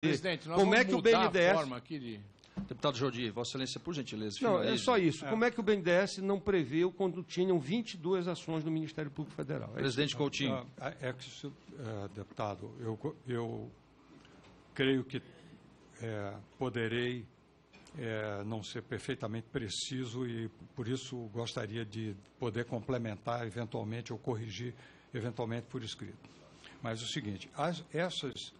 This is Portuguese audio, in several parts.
Presidente, nós como vamos é que o mudar BNDES... a forma aqui de... Deputado Jordi, Vossa Excelência, por gentileza. Não, finalize. é só isso. Como é que o BNDES não previu quando tinham 22 ações do Ministério Público Federal? Presidente Coutinho. Deputado, eu creio que poderei não ser perfeitamente preciso e, por isso, gostaria de poder complementar, eventualmente, ou corrigir, eventualmente, por escrito. Mas é o seguinte, essas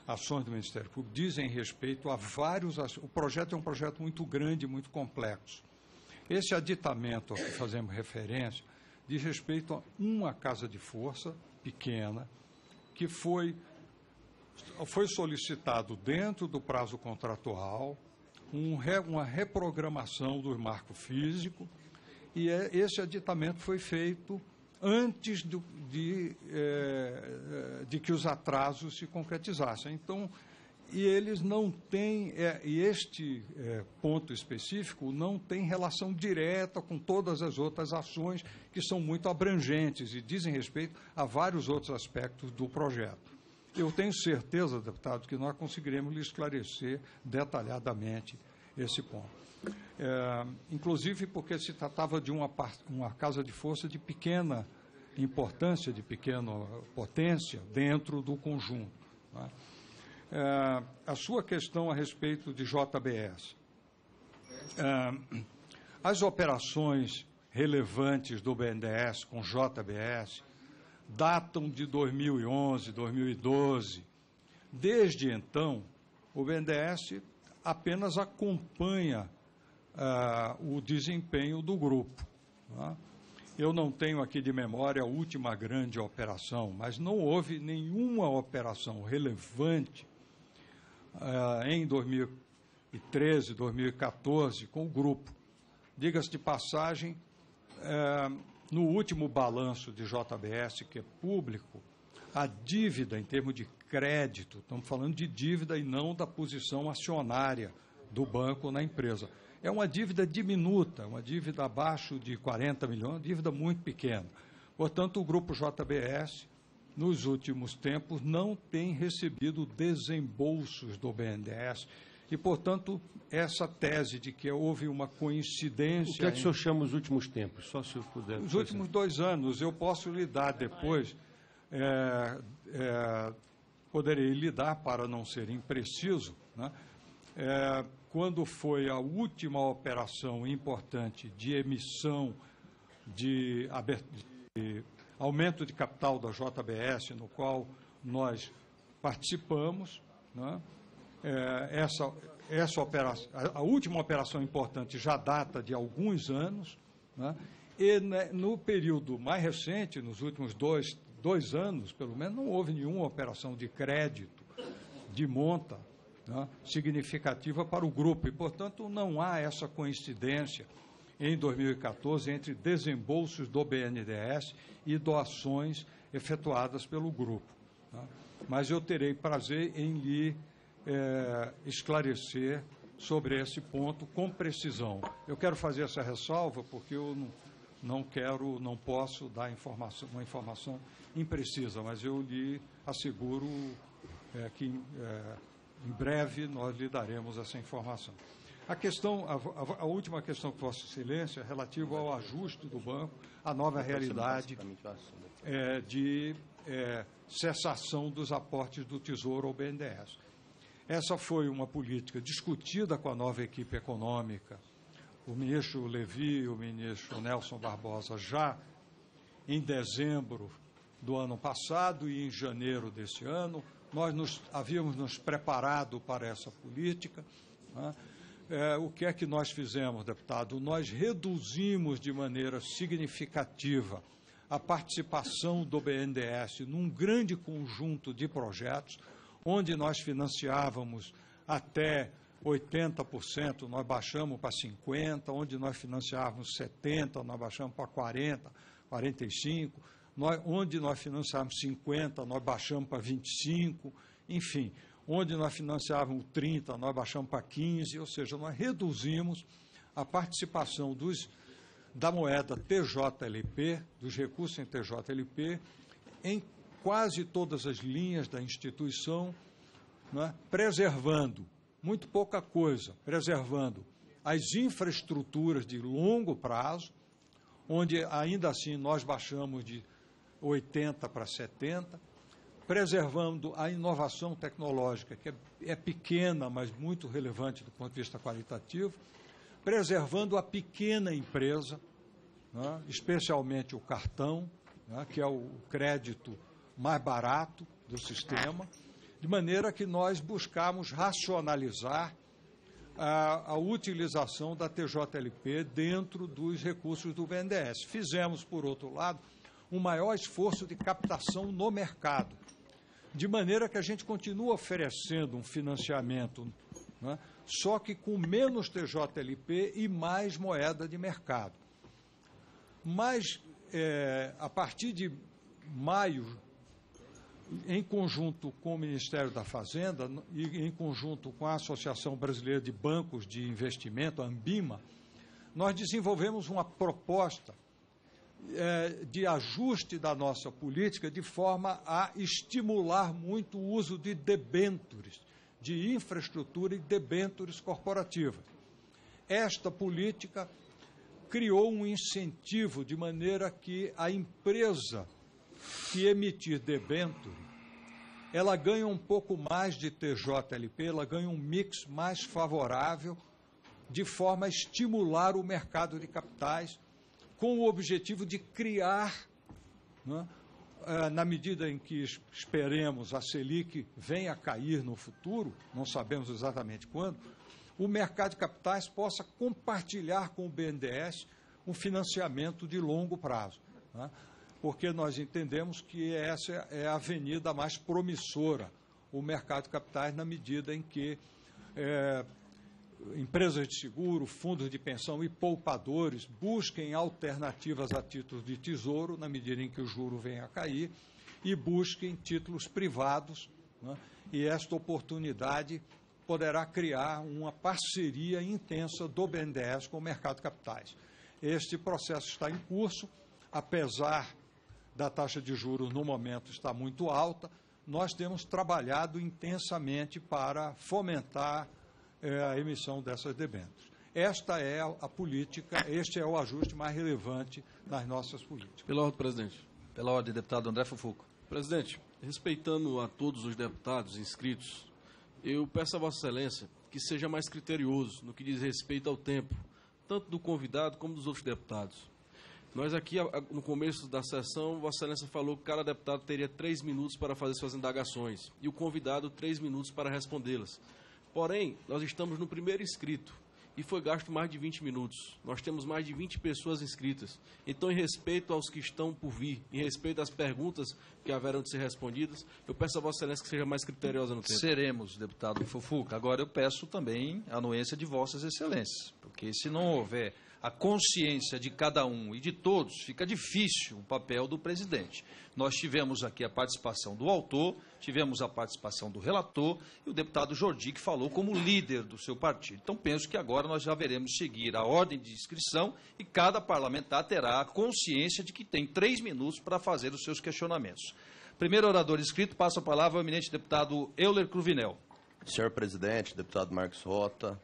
ações do Ministério Público dizem respeito a vários... O projeto é um projeto muito grande, muito complexo. Esse aditamento a que fazemos referência diz respeito a uma casa de força pequena que foi solicitado dentro do prazo contratual uma reprogramação do marco físico e esse aditamento foi feito antes de que os atrasos se concretizassem. Então, e eles não têm, este ponto específico não tem relação direta com todas as outras ações que são muito abrangentes e dizem respeito a vários outros aspectos do projeto. Eu tenho certeza, deputado, que nós conseguiremos lhe esclarecer detalhadamente esse ponto. Inclusive porque se tratava de uma casa de força de pequena importância, de pequena potência dentro do conjunto. Né? A sua questão a respeito de JBS. As operações relevantes do BNDES com JBS datam de 2011, 2012. Desde então, o BNDES apenas acompanha o desempenho do grupo. Né? Eu não tenho aqui de memória a última grande operação, mas não houve nenhuma operação relevante em 2013, 2014 com o grupo. Diga-se de passagem, no último balanço de JBS, que é público, a dívida em termos de crédito, estamos falando de dívida e não da posição acionária do banco na empresa. É uma dívida diminuta, uma dívida abaixo de 40 milhões, dívida muito pequena. Portanto, o grupo JBS, nos últimos tempos, não tem recebido desembolsos do BNDES e, portanto, essa tese de que houve uma coincidência... O que é que o senhor chama os últimos tempos? Só se eu puder... Os últimos 2 anos, eu posso lhe dar depois... poderei lhe dar, para não ser impreciso, né? Quando foi a última operação importante de emissão de aumento de capital da JBS, no qual nós participamos, né? Essa operação, a última operação importante já data de alguns anos, né? E no período mais recente, nos últimos dois anos, pelo menos, não houve nenhuma operação de crédito de monta, né, significativa para o grupo. E, portanto, não há essa coincidência em 2014 entre desembolsos do BNDES e doações efetuadas pelo grupo. Né. Mas eu terei prazer em lhe esclarecer sobre esse ponto com precisão. Eu quero fazer essa ressalva porque eu não posso dar uma informação imprecisa, mas eu lhe asseguro que em breve nós lhe daremos essa informação. A última questão que Vossa Excelência é relativa ao ajuste do banco, à nova realidade de cessação dos aportes do Tesouro ao BNDES. Essa foi uma política discutida com a nova equipe econômica, o ministro Levi e o ministro Nelson Barbosa, já em dezembro do ano passado e em janeiro desse ano. Nós havíamos nos preparado para essa política. Né? O que é que nós fizemos, deputado? Nós reduzimos de maneira significativa a participação do BNDES num grande conjunto de projetos, onde nós financiávamos até 80%, nós baixamos para 50%, onde nós financiávamos 70%, nós baixamos para 40%, 45%, onde nós financiávamos 50%, nós baixamos para 25%, enfim, onde nós financiávamos 30%, nós baixamos para 15%, ou seja, nós reduzimos a participação da moeda TJLP, dos recursos em TJLP, em quase todas as linhas da instituição, não é? Preservando, muito pouca coisa, preservando as infraestruturas de longo prazo, onde ainda assim nós baixamos de 80 para 70, preservando a inovação tecnológica, que é pequena, mas muito relevante do ponto de vista qualitativo, preservando a pequena empresa, né, especialmente o cartão, né, que é o crédito mais barato do sistema, de maneira que nós buscamos racionalizar a utilização da TJLP dentro dos recursos do BNDES. Fizemos, por outro lado, um maior esforço de captação no mercado, de maneira que a gente continua oferecendo um financiamento, né, só que com menos TJLP e mais moeda de mercado. Mas, a partir de maio, em conjunto com o Ministério da Fazenda e em conjunto com a Associação Brasileira de Bancos de Investimento, a ANBIMA, nós desenvolvemos uma proposta de ajuste da nossa política de forma a estimular muito o uso de debêntures, de infraestrutura e debêntures corporativas. Esta política criou um incentivo de maneira que a empresa que emitir debênture, ela ganha um pouco mais de TJLP, ela ganha um mix mais favorável, de forma a estimular o mercado de capitais, com o objetivo de criar, né, na medida em que esperemos a Selic venha a cair no futuro, não sabemos exatamente quando, o mercado de capitais possa compartilhar com o BNDES um financiamento de longo prazo, né? Porque nós entendemos que essa é a avenida mais promissora, o mercado de capitais, na medida em que empresas de seguro, fundos de pensão e poupadores busquem alternativas a títulos de tesouro, na medida em que o juro venha a cair, e busquem títulos privados, né? E esta oportunidade poderá criar uma parceria intensa do BNDES com o mercado de capitais. Este processo está em curso, apesar da taxa de juros no momento estar muito alta, nós temos trabalhado intensamente para fomentar a emissão dessas debêntures. Esta é a política, este é o ajuste mais relevante nas nossas políticas. Pela ordem, presidente. Pela ordem, deputado André Fufuca. Presidente, respeitando a todos os deputados inscritos, eu peço a Vossa Excelência que seja mais criterioso no que diz respeito ao tempo, tanto do convidado como dos outros deputados. Nós aqui, no começo da sessão, Vossa Excelência falou que cada deputado teria 3 minutos para fazer suas indagações e o convidado 3 minutos para respondê-las. Porém, nós estamos no primeiro inscrito e foi gasto mais de 20 minutos. Nós temos mais de 20 pessoas inscritas. Então, em respeito aos que estão por vir, em respeito às perguntas que haverão de ser respondidas, eu peço a Vossa Excelência que seja mais criteriosa no tempo. Seremos, deputado Fufuca. Agora eu peço também a anuência de Vossas Excelências, porque se não houver a consciência de cada um e de todos, fica difícil o papel do presidente. Nós tivemos aqui a participação do autor, tivemos a participação do relator e o deputado Jordi, que falou como líder do seu partido. Então, penso que agora nós já veremos seguir a ordem de inscrição e cada parlamentar terá a consciência de que tem 3 minutos para fazer os seus questionamentos. Primeiro orador inscrito, passa a palavra ao eminente deputado Euler Cruvinel. Senhor presidente, deputado Marcos Rota,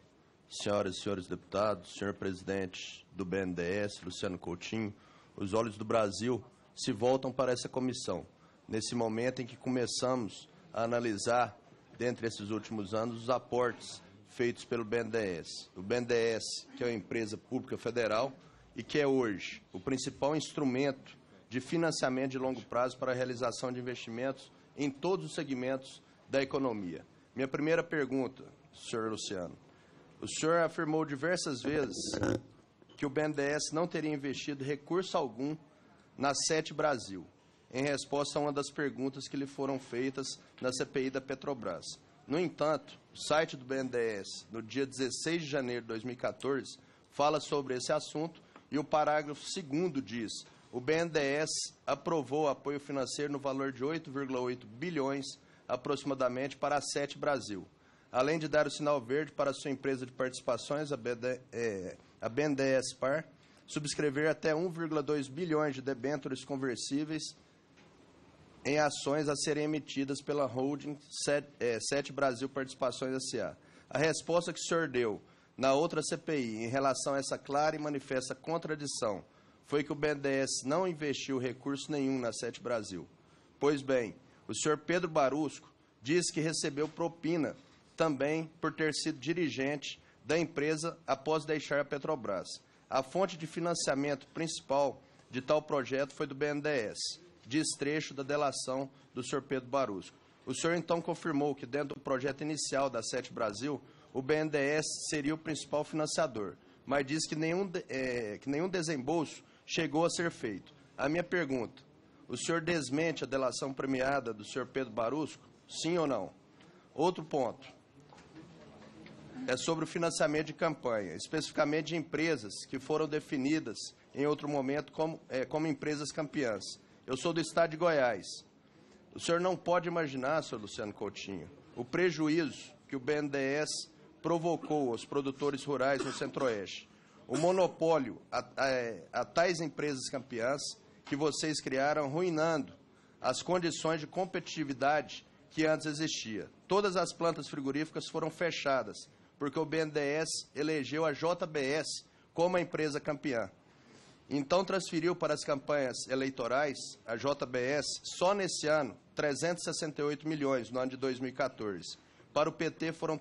senhoras e senhores deputados, senhor presidente do BNDES, Luciano Coutinho, os olhos do Brasil se voltam para essa comissão, nesse momento em que começamos a analisar, dentre esses últimos anos, os aportes feitos pelo BNDES. O BNDES, que é uma empresa pública federal e que é hoje o principal instrumento de financiamento de longo prazo para a realização de investimentos em todos os segmentos da economia. Minha primeira pergunta, senhor Luciano. O senhor afirmou diversas vezes que o BNDES não teria investido recurso algum na SET Brasil, em resposta a uma das perguntas que lhe foram feitas na CPI da Petrobras. No entanto, o site do BNDES, no dia 16 de janeiro de 2014, fala sobre esse assunto e o parágrafo 2º diz: o BNDES aprovou apoio financeiro no valor de 8,8 bilhões aproximadamente para a SET Brasil, além de dar o sinal verde para a sua empresa de participações, a BNDES Par, subscrever até 1,2 bilhões de debêntures conversíveis em ações a serem emitidas pela holding 7 Brasil Participações S.A. A resposta que o senhor deu na outra CPI em relação a essa clara e manifesta contradição foi que o BNDES não investiu recurso nenhum na 7 Brasil. Pois bem, o senhor Pedro Barusco diz que recebeu propina também por ter sido dirigente da empresa após deixar a Petrobras. A fonte de financiamento principal de tal projeto foi do BNDES, diz trecho da delação do senhor Pedro Barusco. O senhor então confirmou que dentro do projeto inicial da 7 Brasil, o BNDES seria o principal financiador, mas diz que nenhum desembolso chegou a ser feito. A minha pergunta, o senhor desmente a delação premiada do senhor Pedro Barusco? Sim ou não? Outro ponto é sobre o financiamento de campanha, especificamente de empresas que foram definidas em outro momento como empresas campeãs. Eu sou do estado de Goiás. O senhor não pode imaginar, senhor Luciano Coutinho, o prejuízo que o BNDES provocou aos produtores rurais no Centro-Oeste. O monopólio a tais empresas campeãs que vocês criaram, arruinando as condições de competitividade que antes existia. Todas as plantas frigoríficas foram fechadas, porque o BNDES elegeu a JBS como a empresa campeã. Então transferiu para as campanhas eleitorais, a JBS, só nesse ano, 368 milhões, no ano de 2014. Para o PT foram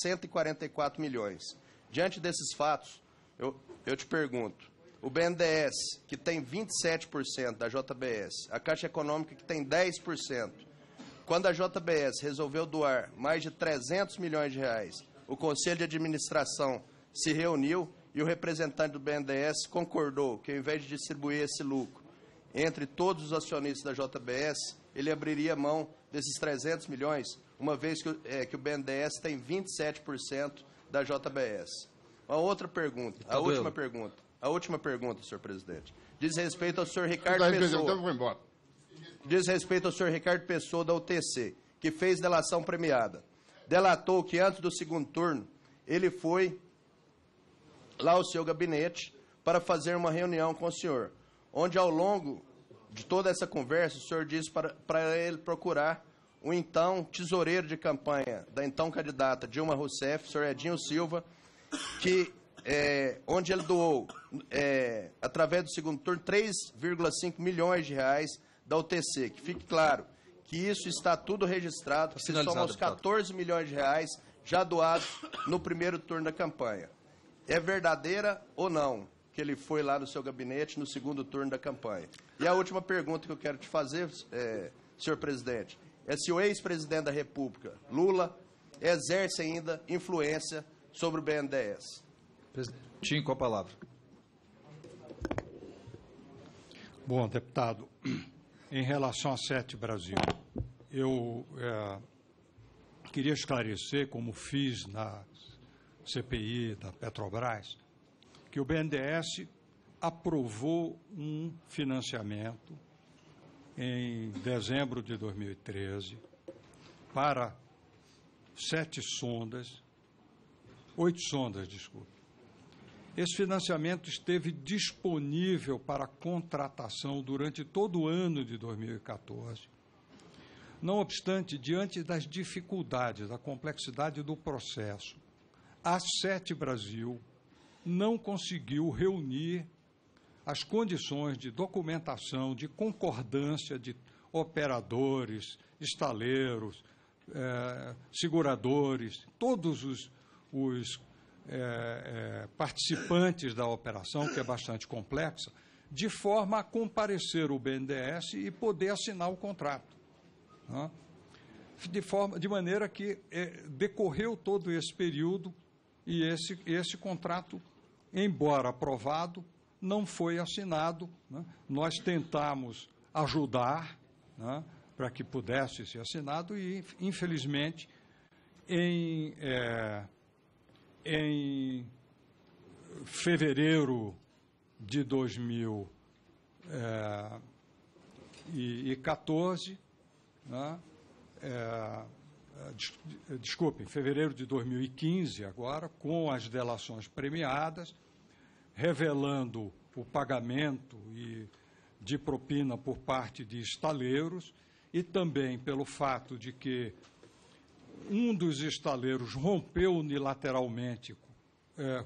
144 milhões. Diante desses fatos, eu te pergunto, o BNDES, que tem 27% da JBS, a Caixa Econômica, que tem 10%, quando a JBS resolveu doar mais de 300 milhões de reais, o Conselho de Administração se reuniu e o representante do BNDES concordou que, ao invés de distribuir esse lucro entre todos os acionistas da JBS, ele abriria mão desses 300 milhões, uma vez que o BNDES tem 27% da JBS. Uma outra pergunta, a última pergunta, senhor presidente, diz respeito ao senhor Ricardo Pessoa. Diz respeito ao senhor Ricardo Pessoa, da UTC, que fez delação premiada. Delatou que antes do segundo turno, ele foi lá ao seu gabinete para fazer uma reunião com o senhor, onde ao longo de toda essa conversa, o senhor disse para ele procurar o então tesoureiro de campanha da então candidata Dilma Rousseff, o senhor Edinho Silva, onde ele doou, através do segundo turno, 3,5 milhões de reais da UTC. Que fique claro que isso está tudo registrado, que somos 14 milhões de reais já doados no primeiro turno da campanha. É verdadeira ou não que ele foi lá no seu gabinete no segundo turno da campanha? E a última pergunta que eu quero te fazer, senhor presidente, é se o ex-presidente da República, Lula, exerce ainda influência sobre o BNDES. Presidente, com a palavra. Bom, deputado, em relação a 7 Brasil, eu queria esclarecer, como fiz na CPI da Petrobras, que o BNDES aprovou um financiamento em dezembro de 2013 para 8 sondas, desculpe. Esse financiamento esteve disponível para contratação durante todo o ano de 2014. Não obstante, diante das dificuldades, da complexidade do processo, a 7 Brasil não conseguiu reunir as condições de documentação, de concordância de operadores, estaleiros, seguradores, todos os participantes da operação, que é bastante complexa, de forma a comparecer o BNDES e poder assinar o contrato. Né? De maneira que decorreu todo esse período e esse contrato, embora aprovado, não foi assinado. Né? Nós tentamos ajudar, né, para que pudesse ser assinado e, infelizmente, em fevereiro de 2014, né, em fevereiro de 2015, agora, com as delações premiadas, revelando o pagamento de propina por parte de estaleiros, e também pelo fato de que um dos estaleiros rompeu unilateralmente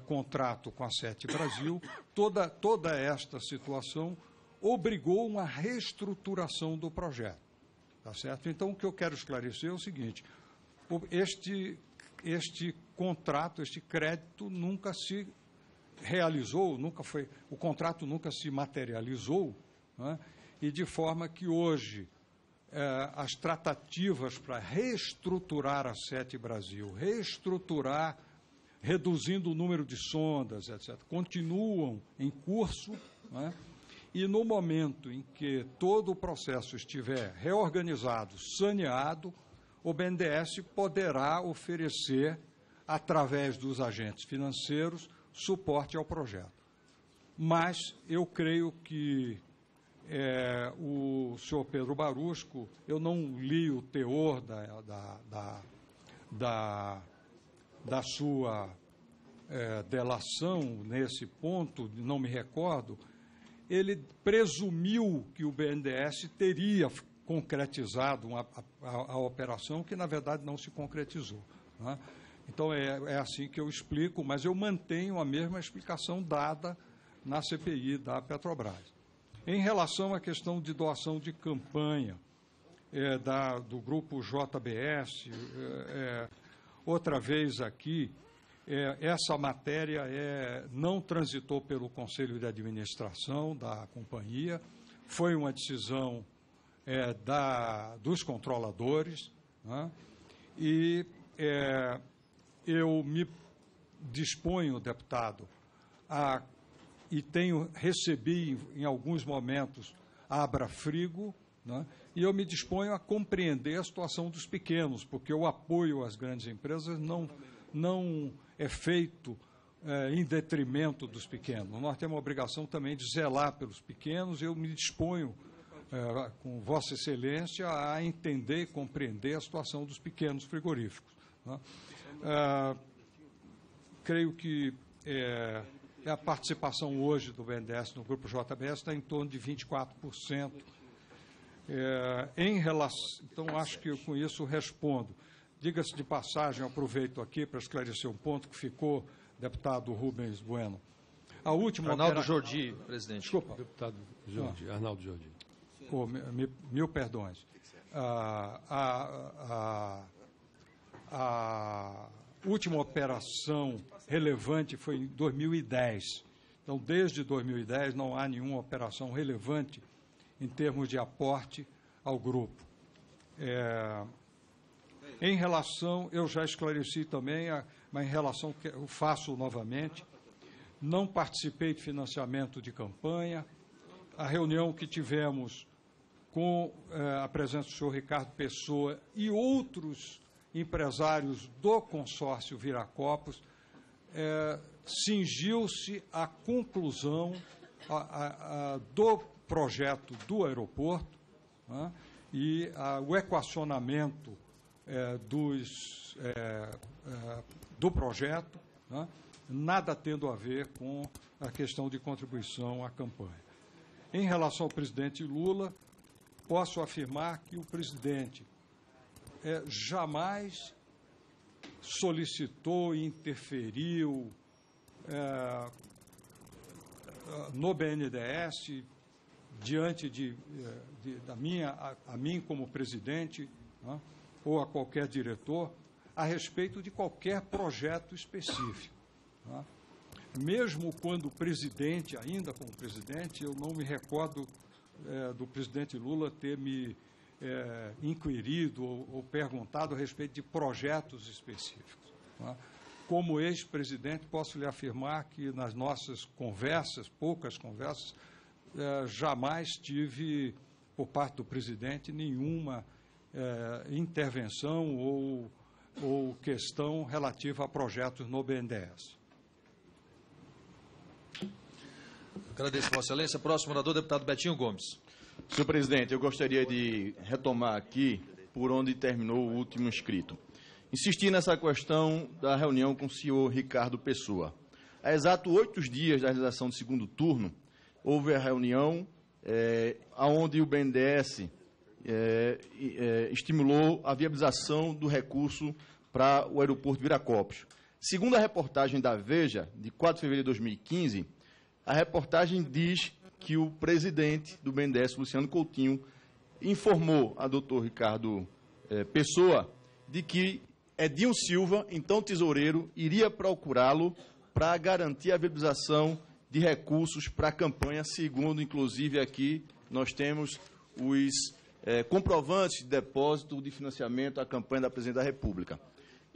contrato com a Sete Brasil, toda esta situação obrigou uma reestruturação do projeto. Tá certo? Então, o que eu quero esclarecer é o seguinte: este contrato, este crédito nunca se realizou, o contrato nunca se materializou, né? E de forma que hoje as tratativas para reestruturar a Sete Brasil, reduzindo o número de sondas, etc., continuam em curso, né? E no momento em que todo o processo estiver reorganizado, saneado, o BNDES poderá oferecer, através dos agentes financeiros, suporte ao projeto. Mas eu creio que o senhor Pedro Barusco, eu não li o teor da sua delação nesse ponto, não me recordo. Ele presumiu que o BNDES teria concretizado a operação, que, na verdade, não se concretizou, né? Então, é assim que eu explico, mas eu mantenho a mesma explicação dada na CPI da Petrobras. Em relação à questão de doação de campanha do grupo JBS, outra vez aqui, essa matéria não transitou pelo Conselho de Administração da companhia, foi uma decisão dos controladores, né? E eu me disponho, deputado, e recebi em alguns momentos a Abrafrigo, né? E eu me disponho a compreender a situação dos pequenos, porque o apoio às grandes empresas não é feito em detrimento dos pequenos. Nós temos a obrigação também de zelar pelos pequenos, e eu me disponho, com Vossa Excelência, a entender e compreender a situação dos pequenos frigoríficos, né? Creio que a participação hoje do BNDES no Grupo JBS está em torno de 24%. Então, acho que com isso respondo. Diga-se de passagem, aproveito aqui para esclarecer um ponto que ficou, deputado Rubens Bueno. A última Arnaldo Jordi, presidente. Desculpa. Deputado Jordi, Arnaldo Jordi. Mil perdões. A última operação relevante foi em 2010. Então, desde 2010, não há nenhuma operação relevante em termos de aporte ao grupo. Em relação, eu já esclareci também, mas em relação, que eu faço novamente, não participei de financiamento de campanha. A reunião que tivemos com a presença do senhor Ricardo Pessoa e outros empresários do consórcio Viracopos, cingiu-se à conclusão do projeto do aeroporto, né, e o equacionamento do projeto, né, nada tendo a ver com a questão de contribuição à campanha. Em relação ao presidente Lula, posso afirmar que o presidente jamais solicitou e interferiu no BNDES diante a mim como presidente, né, ou a qualquer diretor, a respeito de qualquer projeto específico, né. Mesmo quando o presidente, ainda como presidente, eu não me recordo do presidente Lula ter me inquirido ou perguntado a respeito de projetos específicos, né. Como ex-presidente, posso lhe afirmar que nas nossas conversas, poucas conversas, jamais tive, por parte do presidente, nenhuma intervenção ou questão relativa a projetos no BNDES. Agradeço, Vossa Excelência. Próximo orador, deputado Betinho Gomes. Senhor presidente, eu gostaria de retomar aqui por onde terminou o último inscrito. Insistir nessa questão da reunião com o senhor Ricardo Pessoa. Há exato 8 dias da realização do segundo turno, houve a reunião onde o BNDES estimulou a viabilização do recurso para o aeroporto Viracopos. Segundo a reportagem da Veja, de 4 de fevereiro de 2015, a reportagem diz que o presidente do BNDES, Luciano Coutinho, informou a doutor Ricardo Pessoa de que Edinho Silva, então tesoureiro, iria procurá-lo para garantir a viabilização de recursos para a campanha, segundo, inclusive, aqui nós temos os comprovantes de depósito de financiamento à campanha da Presidente da República.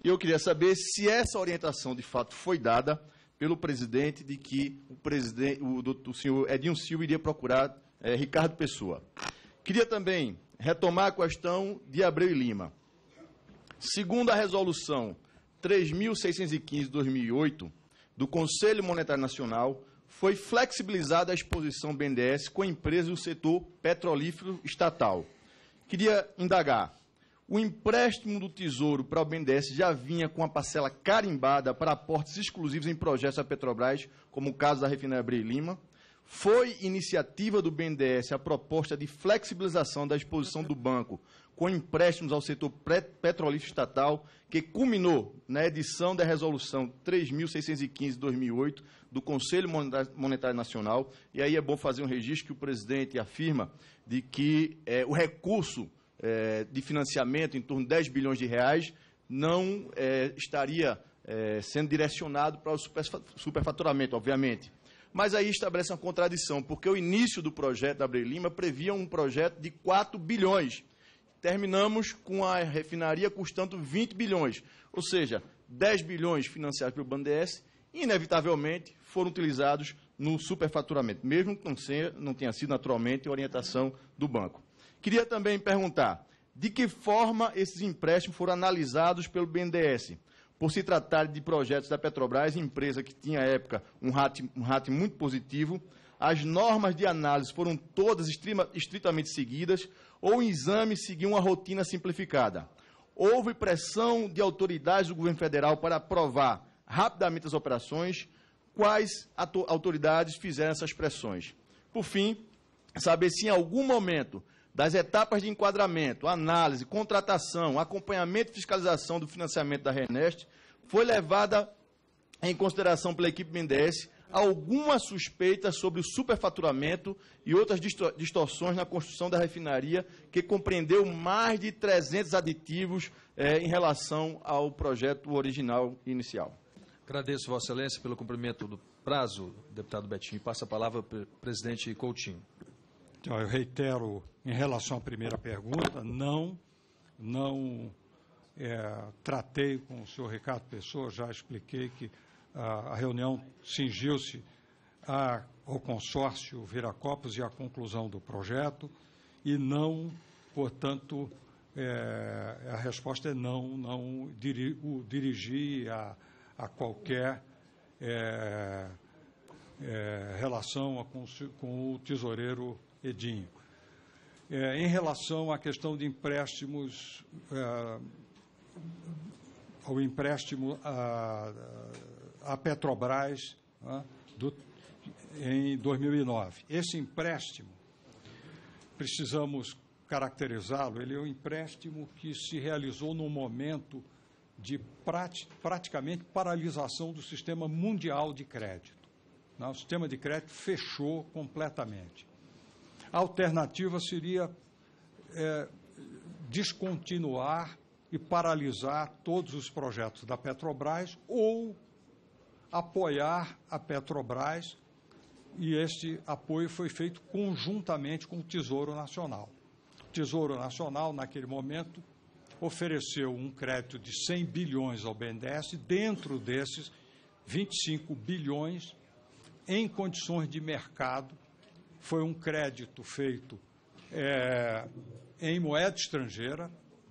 E eu queria saber se essa orientação, de fato, foi dada pelo presidente de que o senhor Edinho Silva iria procurar Ricardo Pessoa. Queria também retomar a questão de Abreu e Lima. Segundo a resolução 3.615 de 2008, do Conselho Monetário Nacional, foi flexibilizada a exposição BNDES com empresas do setor petrolífero estatal. Queria indagar, o empréstimo do Tesouro para o BNDES já vinha com a parcela carimbada para aportes exclusivos em projetos da Petrobras, como o caso da refinaria Abreu e Lima. Foi iniciativa do BNDES a proposta de flexibilização da exposição do banco com empréstimos ao setor petrolífero estatal, que culminou na edição da Resolução 3.615 de 2008 do Conselho Monetário Nacional. E aí é bom fazer um registro que o presidente afirma de que o recurso de financiamento, em torno de 10 bilhões de reais, não estaria sendo direcionado para o superfaturamento, obviamente. Mas aí estabelece uma contradição, porque o início do projeto da Abreu e Lima previa um projeto de 4 bilhões. Terminamos com a refinaria custando 20 bilhões, ou seja, 10 bilhões financiados pelo BNDES, inevitavelmente foram utilizados no superfaturamento, mesmo que não tenha sido naturalmente a orientação do banco. Queria também perguntar, de que forma esses empréstimos foram analisados pelo BNDES? Por se tratar de projetos da Petrobras, empresa que tinha, à época, um rating muito positivo, as normas de análise foram todas estritamente seguidas, ou o exame seguiu uma rotina simplificada? Houve pressão de autoridades do governo federal para aprovar rapidamente as operações? Quais autoridades fizeram essas pressões? Por fim, saber se em algum momento das etapas de enquadramento, análise, contratação, acompanhamento e fiscalização do financiamento da RENEST, foi levada em consideração pela equipe BNDES alguma suspeita sobre o superfaturamento e outras distorções na construção da refinaria, que compreendeu mais de 300 aditivos em relação ao projeto original inicial. Agradeço, Vossa Excelência, pelo cumprimento do prazo, deputado Betinho. Passa a palavra para o presidente Coutinho. Então, eu reitero, em relação à primeira pergunta, não tratei com o senhor Ricardo Pessoa, já expliquei que a reunião cingiu-se ao consórcio Viracopos e à conclusão do projeto, e não, portanto, a resposta é não dirigi a qualquer relação com o tesoureiro Edinho. Em relação à questão de empréstimos, ao empréstimo à Petrobras em 2009. Esse empréstimo, precisamos caracterizá-lo, ele é um empréstimo que se realizou num momento de praticamente paralisação do sistema mundial de crédito. O sistema de crédito fechou completamente. A alternativa seria descontinuar e paralisar todos os projetos da Petrobras ou apoiar a Petrobras, e este apoio foi feito conjuntamente com o Tesouro Nacional. O Tesouro Nacional, naquele momento, ofereceu um crédito de 100 bilhões ao BNDES, dentro desses 25 bilhões em condições de mercado. Foi um crédito feito em moeda estrangeira,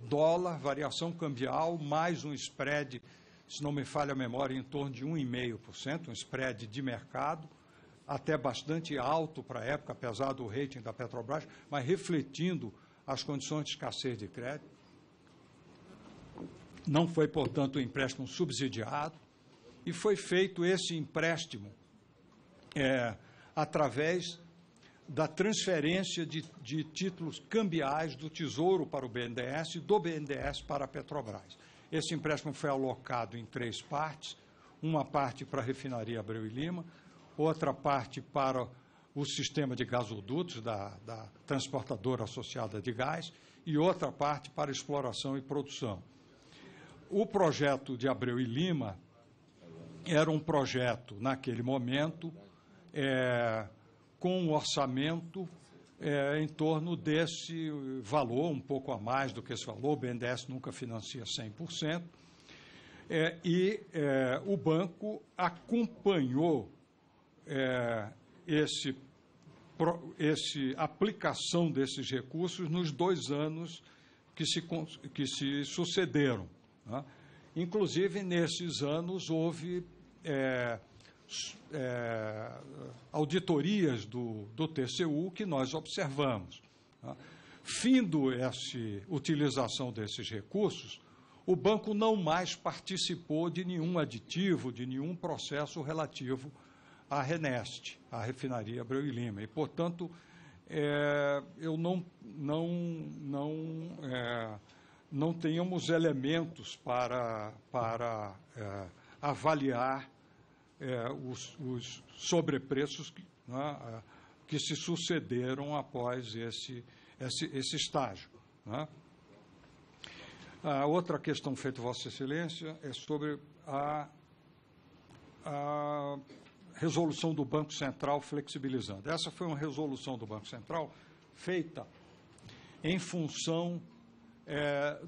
dólar, variação cambial, mais um spread, se não me falha a memória, em torno de 1,5%, um spread de mercado, até bastante alto para a época, apesar do rating da Petrobras, mas refletindo as condições de escassez de crédito. Não foi, portanto, um empréstimo subsidiado, e foi feito esse empréstimo através da transferência de títulos cambiais do Tesouro para o BNDES e do BNDES para a Petrobras. Esse empréstimo foi alocado em 3 partes, uma parte para a refinaria Abreu e Lima, outra parte para o sistema de gasodutos da transportadora associada de gás e outra parte para exploração e produção. O projeto de Abreu e Lima era um projeto, naquele momento, com um orçamento em torno desse valor, um pouco a mais do que esse valor. O BNDES nunca financia 100%, o banco acompanhou a aplicação desses recursos nos 2 anos que se sucederam, né? Inclusive, nesses anos, houve auditorias do TCU que nós observamos, né? Findo essa utilização desses recursos, o banco não mais participou de nenhum aditivo, de nenhum processo relativo à RENEST, à refinaria Abreu e Lima. E, portanto, eu não tenhamos elementos para avaliar os sobrepreços que se sucederam após esse estágio, né? A outra questão feita, Vossa Excelência, é sobre a resolução do Banco Central flexibilizando. Essa foi uma resolução do Banco Central feita em função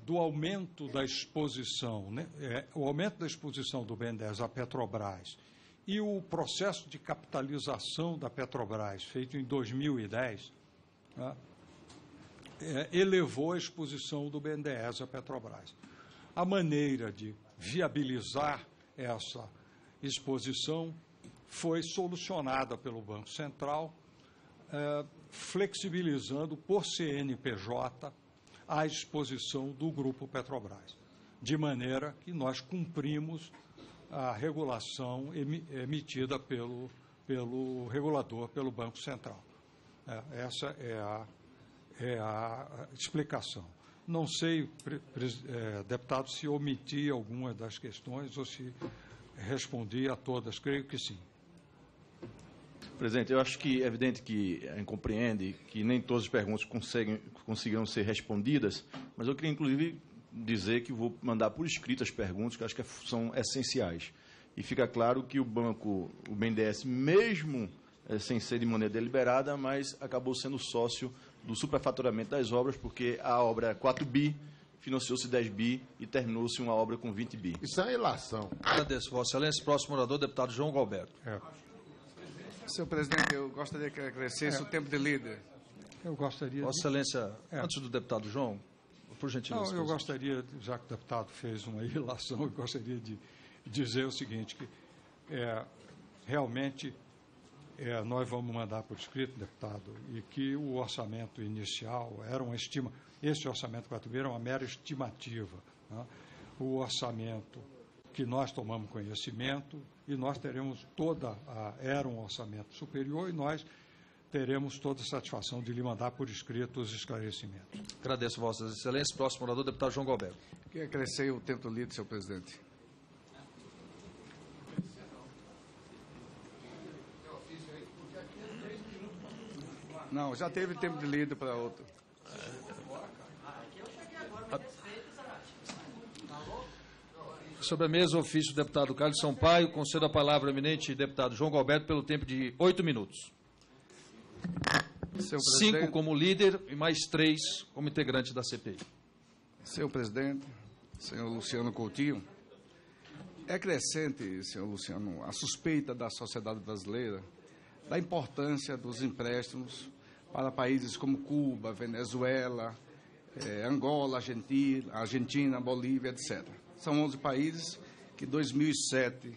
do aumento da exposição, né? O aumento da exposição do BNDES à Petrobras e o processo de capitalização da Petrobras, feito em 2010, né, elevou a exposição do BNDES à Petrobras. A maneira de viabilizar essa exposição foi solucionada pelo Banco Central, flexibilizando por CNPJ a exposição do Grupo Petrobras, de maneira que nós cumprimos a regulação emitida pelo regulador, pelo Banco Central. Essa é a explicação. Não sei, deputado, se omiti alguma das questões ou se respondi a todas. Creio que sim. Presidente, eu acho que é evidente que a gente compreende que nem todas as perguntas conseguiram ser respondidas, mas eu queria, inclusive, dizer que vou mandar por escrito as perguntas, que acho que são essenciais. E fica claro que o BNDES, mesmo sem ser de maneira deliberada, mas acabou sendo sócio do superfaturamento das obras, porque a obra 4 bi financiou-se 10 bi e terminou-se uma obra com 20 bi. Isso é uma ilação. Agradeço, Vossa Excelência. Próximo orador, deputado João Galberto. Senhor presidente, eu gostaria que acrescesse o tempo de líder. Eu gostaria Vossa Excelência, antes do deputado João, por gentileza. Não, eu gostaria, já que o deputado fez uma ilação, eu gostaria de dizer o seguinte, que realmente nós vamos mandar por escrito, deputado, e que o orçamento inicial era uma esse orçamento 4B era uma mera estimativa, né? O orçamento que nós tomamos conhecimento e nós teremos era um orçamento superior e nós teremos toda a satisfação de lhe mandar por escrito os esclarecimentos. Agradeço, Vossas Excelências. Próximo orador, deputado João Galberto. Queria acrescer o tempo do líder, senhor presidente. Não, já teve tempo de líder para outro. Sobre a mesa, ofício do deputado Carlos Sampaio. Concedo a palavra ao eminente deputado João Galberto pelo tempo de 8 minutos. 5 como líder e mais 3 como integrante da CPI. Senhor presidente, senhor Luciano Coutinho, é crescente, senhor Luciano, a suspeita da sociedade brasileira da importância dos empréstimos para países como Cuba, Venezuela, Angola, Argentina, Bolívia, etc. São 11 países que, 2007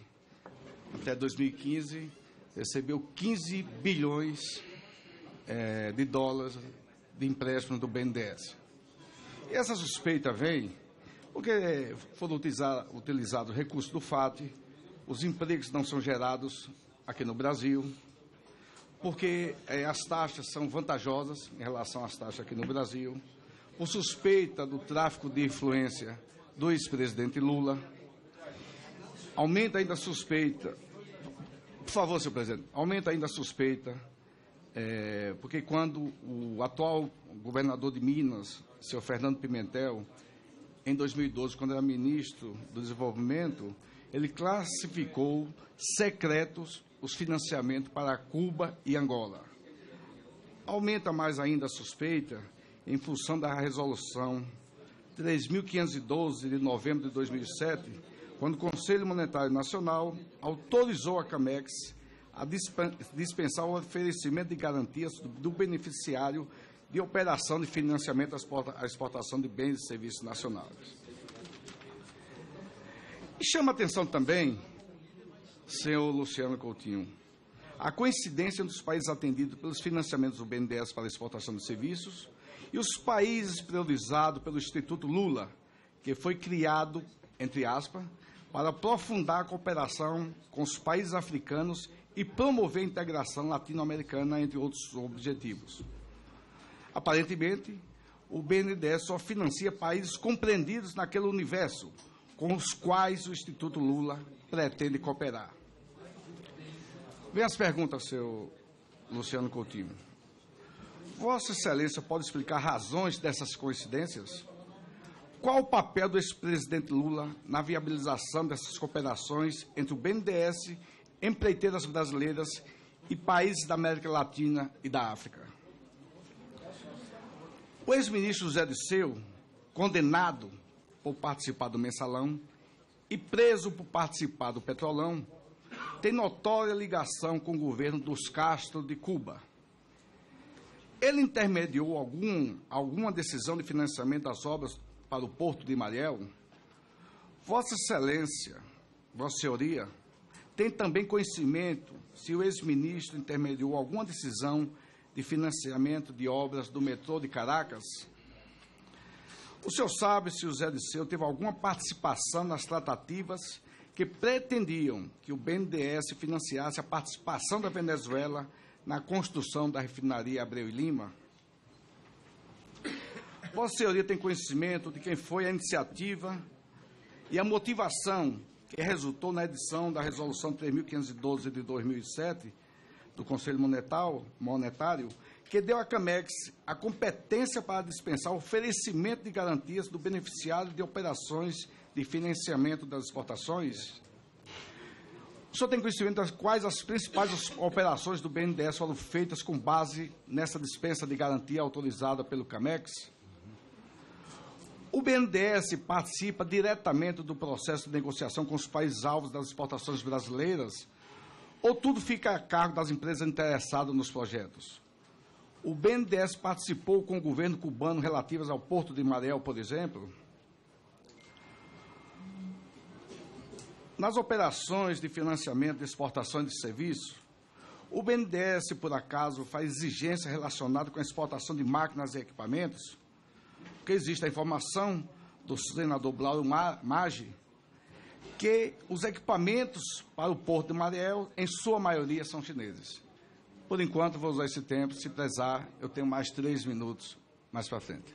até 2015, recebeu 15 bilhões de dólares de empréstimo do BNDES. E essa suspeita vem porque foram utilizados recursos do FAT, os empregos não são gerados aqui no Brasil, porque as taxas são vantajosas em relação às taxas aqui no Brasil, por suspeita do tráfico de influência do ex-presidente Lula. Aumenta ainda a suspeita, por favor, senhor presidente, aumenta ainda a suspeita, porque quando o atual governador de Minas, senhor Fernando Pimentel, em 2012, quando era ministro do Desenvolvimento, ele classificou secretos os financiamentos para Cuba e Angola. Aumenta mais ainda a suspeita em função da resolução 3.512 de novembro de 2007, quando o Conselho Monetário Nacional autorizou a CAMEX a dispensar o oferecimento de garantias do beneficiário de operação de financiamento à exportação de bens e serviços nacionais. E chama a atenção também, senhor Luciano Coutinho, a coincidência dos países atendidos pelos financiamentos do BNDES para a exportação de serviços e os países priorizados pelo Instituto Lula, que foi criado, entre aspas, para aprofundar a cooperação com os países africanos e promover a integração latino-americana, entre outros objetivos. Aparentemente, o BNDES só financia países compreendidos naquele universo com os quais o Instituto Lula pretende cooperar. Vem as perguntas, senhor Luciano Coutinho. Vossa Excelência pode explicar razões dessas coincidências? Qual o papel do ex-presidente Lula na viabilização dessas cooperações entre o BNDES, empreiteiras brasileiras e países da América Latina e da África? O ex-ministro José Dirceu, condenado por participar do Mensalão e preso por participar do Petrolão, tem notória ligação com o governo dos Castro de Cuba. Ele intermediou alguma decisão de financiamento das obras para o Porto de Mariel? Vossa Excelência, Vossa Senhoria, tem também conhecimento se o ex-ministro intermediou alguma decisão de financiamento de obras do metrô de Caracas? O senhor sabe se o José Dirceu teve alguma participação nas tratativas que pretendiam que o BNDES financiasse a participação da Venezuela na construção da refinaria Abreu e Lima? Vossa Senhoria tem conhecimento de quem foi a iniciativa e a motivação que resultou na edição da Resolução 3.512 de 2007 do Conselho Monetário, que deu à CAMEX a competência para dispensar o oferecimento de garantias do beneficiário de operações de financiamento das exportações? O senhor tem conhecimento de quais as principais operações do BNDES foram feitas com base nessa dispensa de garantia autorizada pelo CAMEX? O BNDES participa diretamente do processo de negociação com os países alvos das exportações brasileiras, ou tudo fica a cargo das empresas interessadas nos projetos? O BNDES participou com o governo cubano relativas ao Porto de Mariel, por exemplo? Nas operações de financiamento de exportações de serviços, o BNDES, por acaso, faz exigência relacionada com a exportação de máquinas e equipamentos? Porque existe a informação do senador Blauro Maggi que os equipamentos para o Porto de Mariel, em sua maioria, são chineses. Por enquanto, vou usar esse tempo. Se precisar, eu tenho mais 3 minutos mais para frente.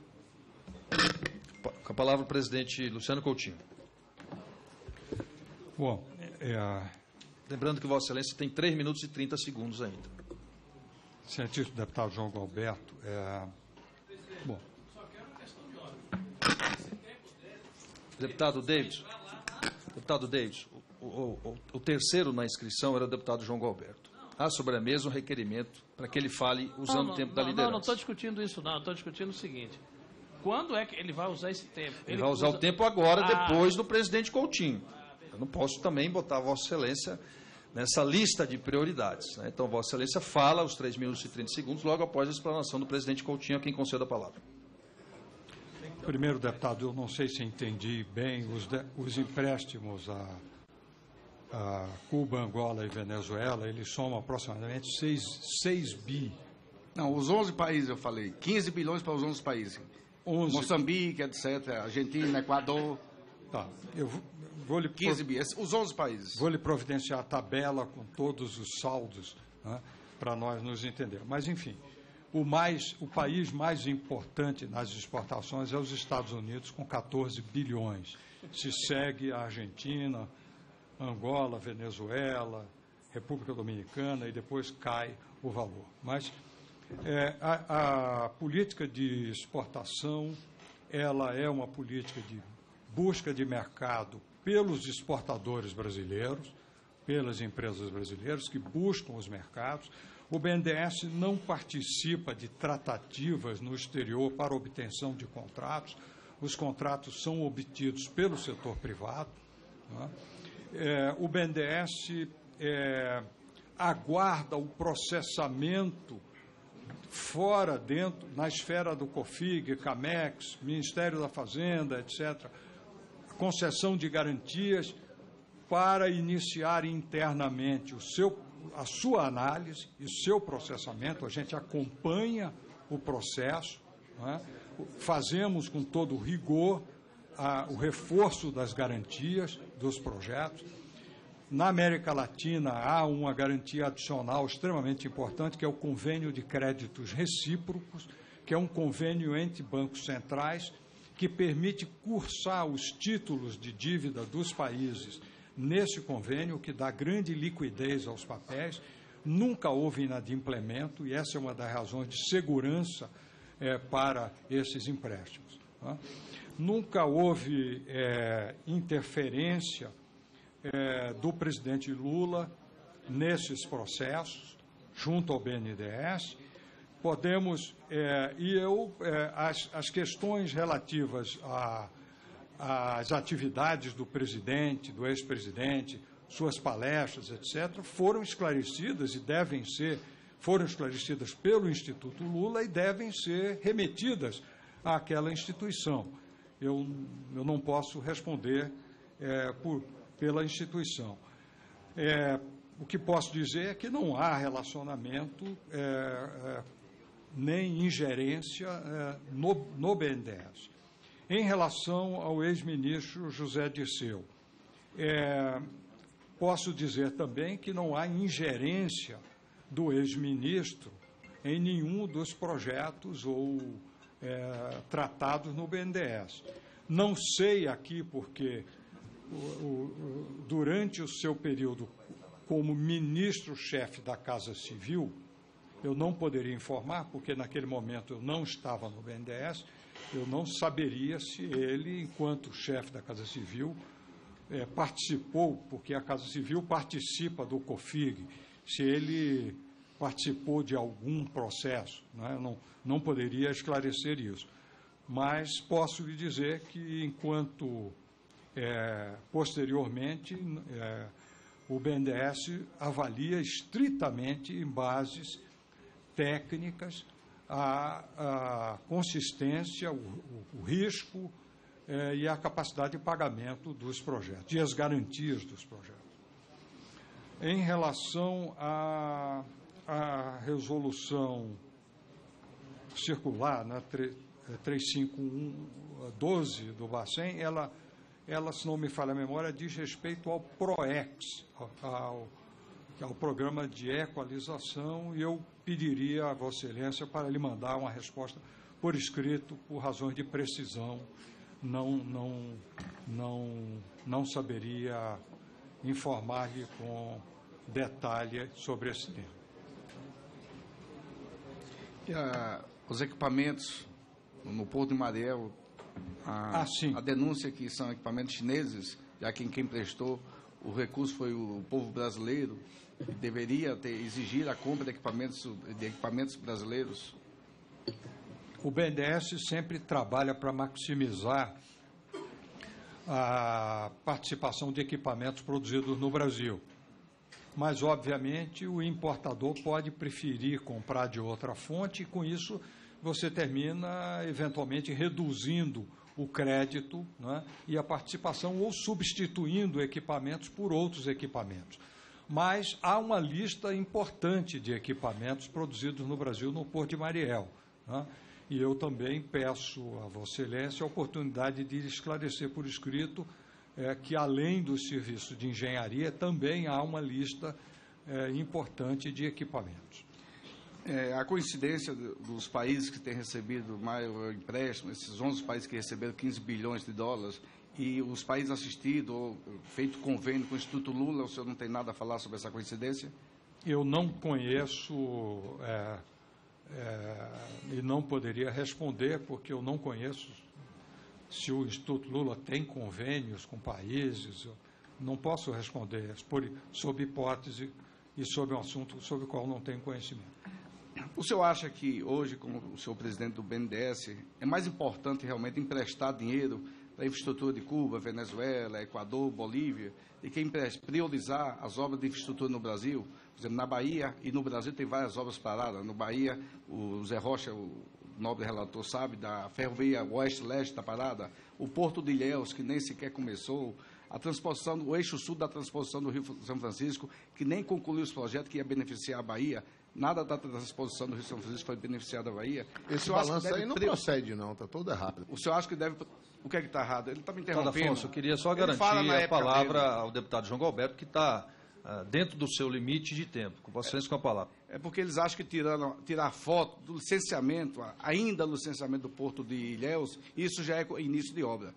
Com a palavra o presidente Luciano Coutinho. Bom, Lembrando que Vossa Excelência tem 3 minutos e 30 segundos ainda. Excelentíssimo deputado João Galberto, bom, Deputado Davis, o terceiro na inscrição era o deputado João Galberto. Há sobre a mesa um requerimento para que ele fale usando o tempo da liderança. Não estou discutindo isso, não. Estou discutindo o seguinte. Quando é que ele vai usar esse tempo? Ele vai usar o tempo agora, depois do presidente Coutinho. Eu não posso também botar Vossa Excelência nessa lista de prioridades, né? Então, Vossa Excelência fala os 3 minutos e 30 segundos, logo após a explanação do presidente Coutinho, a quem concedo a palavra. primeiro, deputado, eu não sei se entendi bem os empréstimos a Cuba, Angola e Venezuela, eles somam aproximadamente 6 bi. Não, os 11 países eu falei, 15 bilhões para os 11 países. 11. Moçambique, etc., Argentina, Equador. Tá, eu vou lhe 15 bi, os 11 países. Vou lhe providenciar a tabela com todos os saldos, né? para nós nos entendermos. Mas, enfim, o país mais importante nas exportações é os Estados Unidos, com 14 bilhões. Se segue a Argentina, Angola, Venezuela, República Dominicana, e depois cai o valor. Mas a política de exportação, ela é uma política de busca de mercado pelos exportadores brasileiros, pelas empresas brasileiras que buscam os mercados. O BNDES não participa de tratativas no exterior para obtenção de contratos. Os contratos são obtidos pelo setor privado. Né? O BNDES aguarda o processamento fora, dentro, na esfera do COFIG, CAMEX, Ministério da Fazenda, etc., concessão de garantias para iniciar internamente a sua análise e o seu processamento. A gente acompanha o processo, né? Fazemos com todo rigor o reforço das garantias dos projetos. Na América Latina, há uma garantia adicional extremamente importante, que é o Convênio de Créditos Recíprocos, que é um convênio entre bancos centrais que permite cursar os títulos de dívida dos países nesse convênio, que dá grande liquidez aos papéis. Nunca houve inadimplemento, e essa é uma das razões de segurança para esses empréstimos. Né? Nunca houve interferência do presidente Lula nesses processos, junto ao BNDES. Podemos, as questões relativas às atividades do presidente, do ex-presidente, suas palestras, etc., foram esclarecidas foram esclarecidas pelo Instituto Lula e devem ser remetidas àquela instituição. Eu não posso responder pela instituição. O que posso dizer é que não há relacionamento nem ingerência no BNDES. Em relação ao ex-ministro José Dirceu, posso dizer também que não há ingerência do ex-ministro em nenhum dos projetos ou tratados no BNDES. Não sei aqui porque, durante o seu período como ministro-chefe da Casa Civil, eu não poderia informar, porque naquele momento eu não estava no BNDES, eu não saberia se ele, enquanto chefe da Casa Civil, participou, porque a Casa Civil participa do COFIG, se ele participou de algum processo, né? Não poderia esclarecer isso. Mas posso lhe dizer que, enquanto posteriormente, o BNDES avalia estritamente, em bases técnicas, a consistência, o risco e a capacidade de pagamento dos projetos e as garantias dos projetos. Em relação à resolução circular, né, 35112 do Bacen, ela, se não me falha a memória, diz respeito ao PROEX, ao programa de equalização, e eu pediria a Vossa Excelência para lhe mandar uma resposta por escrito, por razões de precisão. Não saberia informar-lhe com detalhe sobre esse tema. Os equipamentos no Porto de Mariel, a denúncia que são equipamentos chineses, já que quem prestou o recurso foi o povo brasileiro, e deveria exigir a compra de equipamentos brasileiros. O BNDES sempre trabalha para maximizar a participação de equipamentos produzidos no Brasil. Mas, obviamente, o importador pode preferir comprar de outra fonte, e, com isso, você termina, eventualmente, reduzindo o crédito, né, e a participação, ou substituindo equipamentos por outros equipamentos. Mas há uma lista importante de equipamentos produzidos no Brasil, no Porto de Mariel, né, e eu também peço a Vossa Excelência a oportunidade de esclarecer por escrito que, além do serviço de engenharia, também há uma lista importante de equipamentos. A coincidência dos países que têm recebido maior empréstimo, esses 11 países que receberam 15 bilhões de dólares, e os países assistidos, ou feito convênio com o Instituto Lula, o senhor não tem nada a falar sobre essa coincidência? Eu não conheço e não poderia responder, porque eu não conheço se o Instituto Lula tem convênios com países. Eu não posso responder sob hipótese e sobre um assunto sobre o qual não tenho conhecimento. O senhor acha que hoje, como o senhor presidente do BNDES, é mais importante realmente emprestar dinheiro para a infraestrutura de Cuba, Venezuela, Equador, Bolívia, e que priorizar as obras de infraestrutura no Brasil? Por exemplo, na Bahia e no Brasil tem várias obras paradas. No Bahia, o Zé Rocha, o nobre relator, sabe, da ferrovia Oeste-Leste está parada, o Porto de Ilhéus, que nem sequer começou, a transposição, o eixo sul da transposição do Rio São Francisco, que nem concluiu os projetos que ia beneficiar a Bahia. Nada da transposição do Rio São Francisco foi beneficiado a Bahia. Esse balanço aí não procede, não, está todo errado. O senhor acha que deve... O que é que está errado? Ele está me interrompendo. Afonso, eu queria só garantir a palavra ao deputado João Galberto, que está dentro do seu limite de tempo. Com Vossa Excelência, com a palavra. É porque eles acham que tirar foto do licenciamento, ainda do licenciamento do Porto de Ilhéus, isso já é início de obra.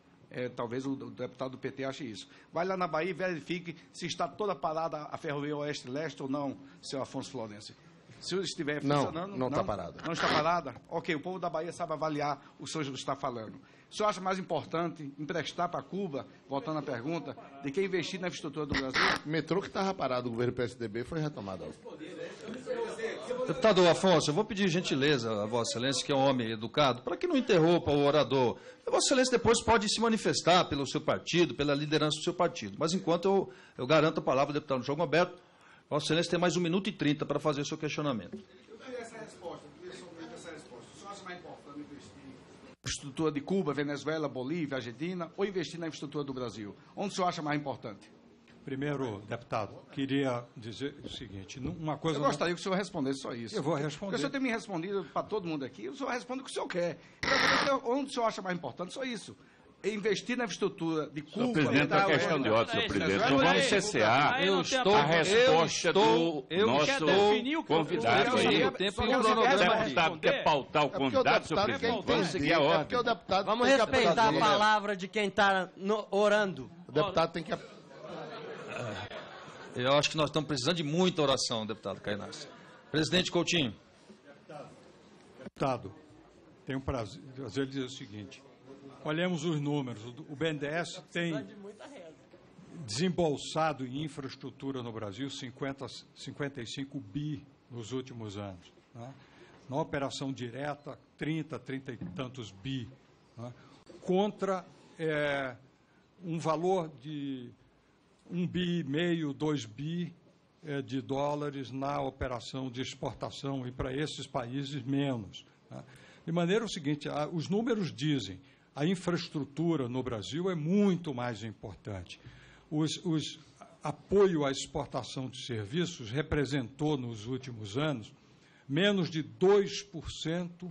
Talvez o deputado do PT ache isso. Vai lá na Bahia e verifique se está toda parada a ferrovia Oeste-Leste ou não, senhor Afonso Florencio. Se estiver funcionando... Não está parada. Não está parada? Ok, o povo da Bahia sabe avaliar o que o senhor está falando. O senhor acha mais importante emprestar para Cuba, voltando à pergunta, de que investir na infraestrutura do Brasil? O metrô que estava parado, o governo PSDB, foi retomado. Deputado Afonso, eu vou pedir gentileza a Vossa Excelência, que é um homem educado, para que não interrompa o orador. A Vossa Excelência depois pode se manifestar pelo seu partido, pela liderança do seu partido. Mas enquanto eu garanto a palavra ao deputado João Galberto, Vossa Excelência tem mais 1 minuto e 30 para fazer o seu questionamento. Eu queria essa resposta, O senhor acha mais importante investir na infraestrutura de Cuba, Venezuela, Bolívia, Argentina, ou investir na infraestrutura do Brasil? Onde o senhor acha mais importante? Primeiro, deputado, queria dizer o seguinte, uma coisa... Eu gostaria que o senhor respondesse só isso. Eu vou responder. Porque o senhor tem me respondido para todo mundo aqui, o senhor responde o que o senhor quer. Onde o senhor acha mais importante? Só isso. Investir na infraestrutura de Cuba... Senhor presidente, é uma questão de ordem, senhor presidente. Não vamos cessear a resposta do nosso convidado aí. O deputado quer pautar o convidado, senhor presidente. Vamos seguir a ordem. Vamos respeitar a palavra de quem está orando. O deputado tem que... Eu acho que nós estamos precisando de muita oração, deputado Cainás. Presidente Coutinho. Deputado, tenho um prazer de dizer o seguinte. Olhemos os números. O BNDES tem desembolsado em infraestrutura no Brasil 55 bi nos últimos anos. Né? Na operação direta, 30 e tantos bi. Né? Contra um valor de 1,5 bi, 2 bi de dólares na operação de exportação e para esses países menos. Né? De maneira o seguinte, os números dizem a infraestrutura no Brasil é muito mais importante. Os apoio à exportação de serviços representou nos últimos anos menos de 2%,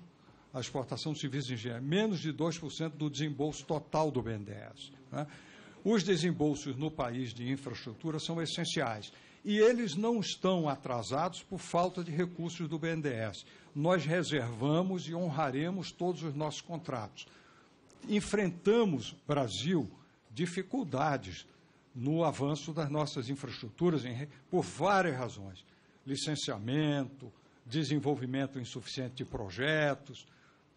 a exportação de serviços em geral, menos de 2% do desembolso total do BNDES. Né? Os desembolsos no país de infraestrutura são essenciais e eles não estão atrasados por falta de recursos do BNDES. Nós reservamos e honraremos todos os nossos contratos. Enfrentamos, Brasil, dificuldades no avanço das nossas infraestruturas por várias razões. Licenciamento, desenvolvimento insuficiente de projetos,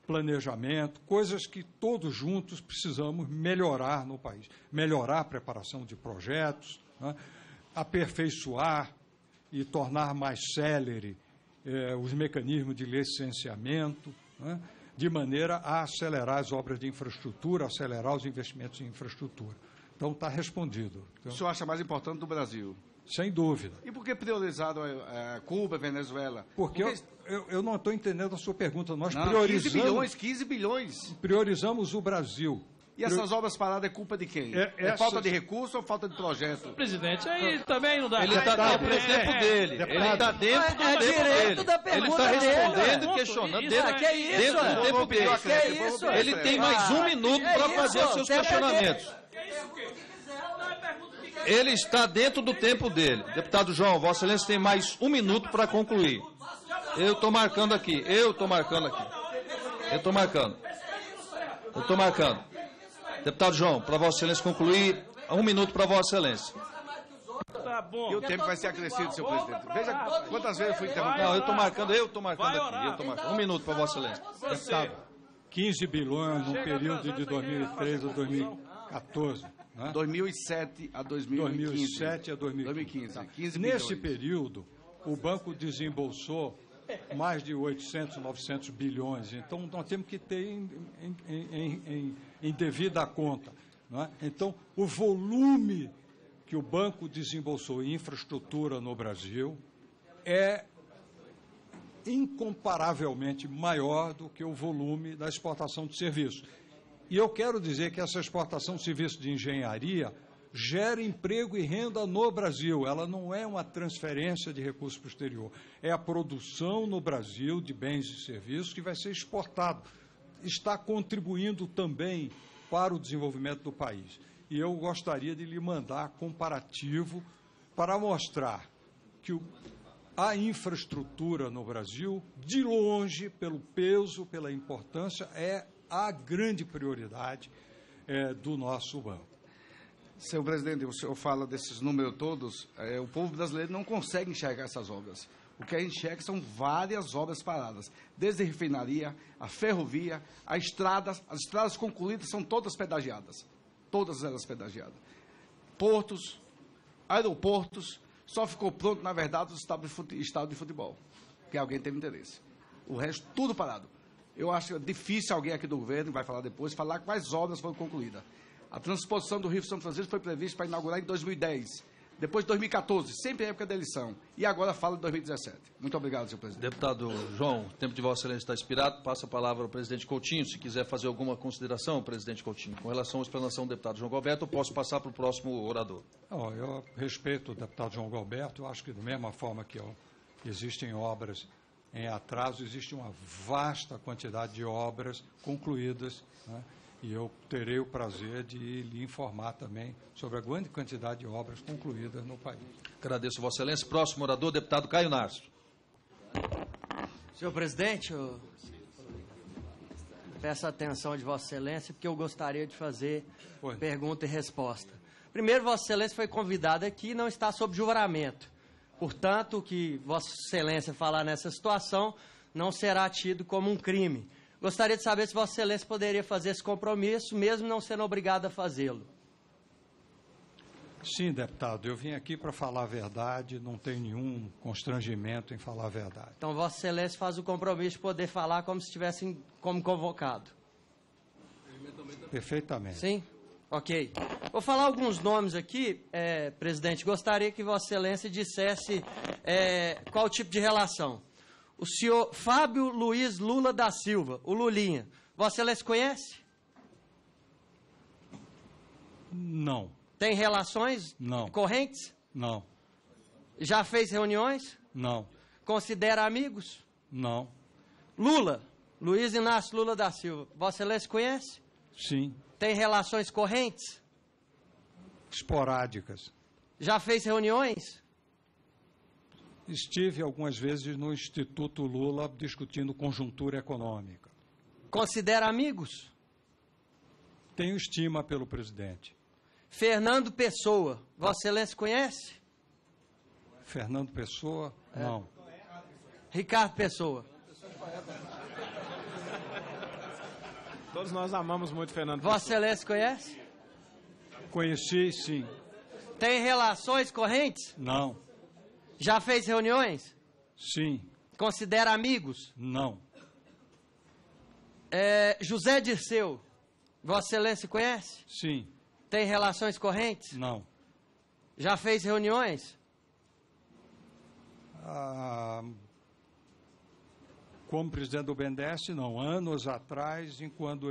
planejamento, coisas que todos juntos precisamos melhorar no país. Melhorar a preparação de projetos, né? Aperfeiçoar e tornar mais célere os mecanismos de licenciamento, né? De maneira a acelerar as obras de infraestrutura, acelerar os investimentos em infraestrutura. Então, está respondido. Então, o senhor acha mais importante do Brasil? Sem dúvida. E por que priorizado Cuba, Venezuela? Porque eu não estou entendendo a sua pergunta. Nós priorizamos... 15 bilhões. Priorizamos o Brasil. E essas obras paradas é culpa de quem? É falta de recurso ou falta de projeto? Presidente, aí também não dá. Ele está dentro do tempo dele. Ele está dentro do tempo dele. Ele está respondendo e questionando dentro do tempo dele. Ele tem mais 1 minuto para fazer os seus questionamentos. Ele está dentro do tempo dele. Deputado João, Vossa Excelência tem mais 1 minuto para concluir. Eu estou marcando aqui. Eu estou marcando. Deputado João, para Vossa Excelência concluir, 1 minuto para Vossa Excelência. Tá bom. E o tempo vai ser acrescido, senhor presidente. Veja quantas vezes eu fui interrompido. Não, eu estou marcando aqui. 1 minuto para Vossa Excelência. Deputado, 15 bilhões no período de 2003 a 2014. Né? 2007 a 2015. 2007 a 2015. 15 Nesse bilhões. período, o banco desembolsou mais de 800, 900 bilhões. Então, nós temos que ter em devida conta. Não é? Então, o volume que o banco desembolsou em infraestrutura no Brasil é incomparavelmente maior do que o volume da exportação de serviços. E eu quero dizer que essa exportação de serviços de engenharia gera emprego e renda no Brasil. Ela não é uma transferência de recursos para o exterior. É a produção no Brasil de bens e serviços que vai ser exportado. Está contribuindo também para o desenvolvimento do país. E eu gostaria de lhe mandar comparativo para mostrar que a infraestrutura no Brasil, de longe, pelo peso, pela importância, é a grande prioridade do nosso banco. Senhor presidente, o senhor fala desses números todos, o povo brasileiro não consegue enxergar essas obras. O que a gente enxerga são várias obras paradas, desde a refinaria, a ferrovia, as estradas concluídas são todas pedagiadas. Todas elas pedagiadas. Portos, aeroportos, só ficou pronto, na verdade, o estádio de futebol, que alguém teve interesse. O resto, tudo parado. Eu acho difícil alguém aqui do governo, vai falar depois, falar quais obras foram concluídas. A transposição do Rio São Francisco foi prevista para inaugurar em 2010, depois de 2014, sempre em época da eleição, e agora fala de 2017. Muito obrigado, senhor presidente. Deputado João, o tempo de Vossa Excelência está expirado. Passa a palavra ao presidente Coutinho. Se quiser fazer alguma consideração, presidente Coutinho, com relação à explanação do deputado João Galberto, eu posso passar para o próximo orador. Não, eu respeito o deputado João Galberto. Eu acho que, da mesma forma que existem obras em atraso, existe uma vasta quantidade de obras concluídas, né? E eu terei o prazer de lhe informar também sobre a grande quantidade de obras concluídas no país. Agradeço, Vossa Excelência. Próximo orador, deputado Caio Narso. Senhor presidente, eu peço a atenção de Vossa Excelência, porque eu gostaria de fazer pergunta e resposta. Primeiro, Vossa Excelência foi convidada aqui e não está sob juramento. Portanto, o que Vossa Excelência falar nessa situação não será tido como um crime. Gostaria de saber se Vossa Excelência poderia fazer esse compromisso, mesmo não sendo obrigado a fazê-lo. Sim, deputado, eu vim aqui para falar a verdade, não tem nenhum constrangimento em falar a verdade. Então, Vossa Excelência faz o compromisso de poder falar como se estivesse como convocado. Perfeitamente. Sim? Ok. Vou falar alguns nomes aqui, presidente. Gostaria que Vossa Excelência dissesse qual o tipo de relação. O senhor Fábio Luiz Lula da Silva, o Lulinha. Vossa Excelência conhece? Não. Tem relações correntes? Não. Já fez reuniões? Não. Considera amigos? Não. Lula, Luiz Inácio Lula da Silva. Vossa Excelência conhece? Sim. Tem relações correntes? Esporádicas. Já fez reuniões? Estive algumas vezes no Instituto Lula discutindo conjuntura econômica. Considera amigos? Tenho estima pelo presidente. Fernando Pessoa, Vossa Excelência conhece? Fernando Pessoa, não. Ricardo Pessoa. Todos nós amamos muito Fernando Vossa Excelência conhece? Conheci, sim. Tem relações correntes? Não. Já fez reuniões? Sim. Considera amigos? Não. José Dirceu, Vossa Excelência conhece? Sim. Tem relações correntes? Não. Já fez reuniões? Como presidente do BNDES, não. Anos atrás, enquanto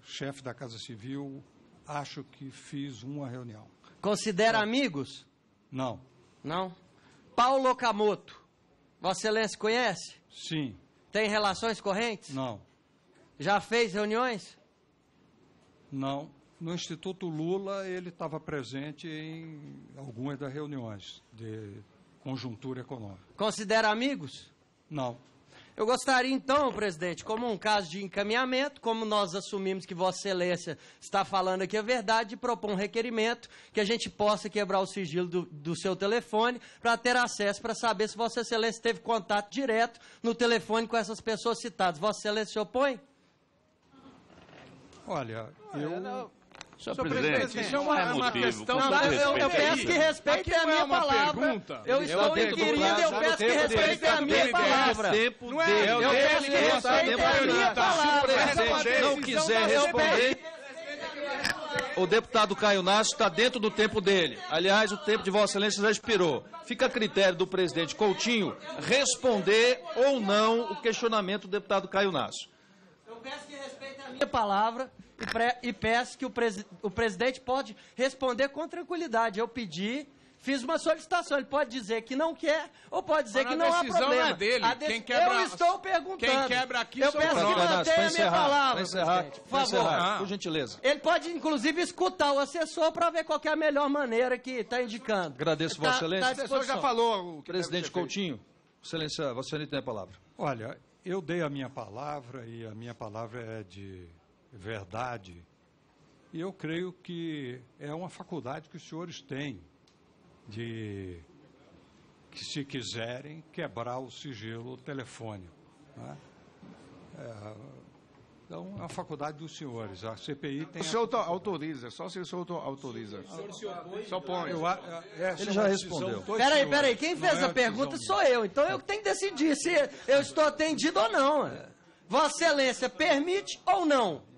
chefe da Casa Civil, acho que fiz uma reunião. Considera amigos? Não. Não? Paulo Okamoto, Vossa Excelência conhece? Sim. Tem relações correntes? Não. Já fez reuniões? Não. No Instituto Lula, ele estava presente em algumas das reuniões de conjuntura econômica. Considera amigos? Não. Eu gostaria, então, presidente, como um caso de encaminhamento, como nós assumimos que Vossa Excelência está falando aqui a verdade, de propor um requerimento que a gente possa quebrar o sigilo do seu telefone para ter acesso, para saber se Vossa Excelência teve contato direto no telefone com essas pessoas citadas. Vossa Excelência se opõe? Olha, eu... Senhor presidente, isso é uma questão... Eu peço que respeitem a minha palavra. Eu estou inquirindo, eu peço que respeitem a minha palavra. Eu peço que respeitem a minha palavra. Se o presidente não quiser responder... O deputado Caio Nasso está dentro do tempo dele. Aliás, o tempo de Vossa Excelência já expirou. Fica a critério do presidente Coutinho responder ou não o questionamento do deputado Caio Nasso. Eu peço que respeitem a minha palavra e peço que o presidente pode responder com tranquilidade. Eu pedi, fiz uma solicitação. Ele pode dizer que não quer ou pode dizer que não há problema. A decisão é dele. Quem quebra... Eu estou perguntando. Quem quebra aqui eu peço que mantenha a minha palavra, presidente. Por favor. Por gentileza. Ele pode, inclusive, escutar o assessor para ver qual é a melhor maneira que está indicando. Agradeço, Vossa Excelência. O assessor já falou. Presidente Coutinho, Excelência, Vossa Excelência tem a palavra. Olha, eu dei a minha palavra e a minha palavra é de verdade. E eu creio que é uma faculdade que os senhores têm de, que se quiserem, quebrar o sigilo telefônico. Né? Então, é uma faculdade dos senhores. A CPI tem... O senhor autoriza, só se o senhor autoriza. O senhor se opõe? Ele já respondeu. Peraí, quem fez a pergunta sou eu. Então eu tenho que decidir se eu estou atendido ou não. Vossa Excelência permite ou não?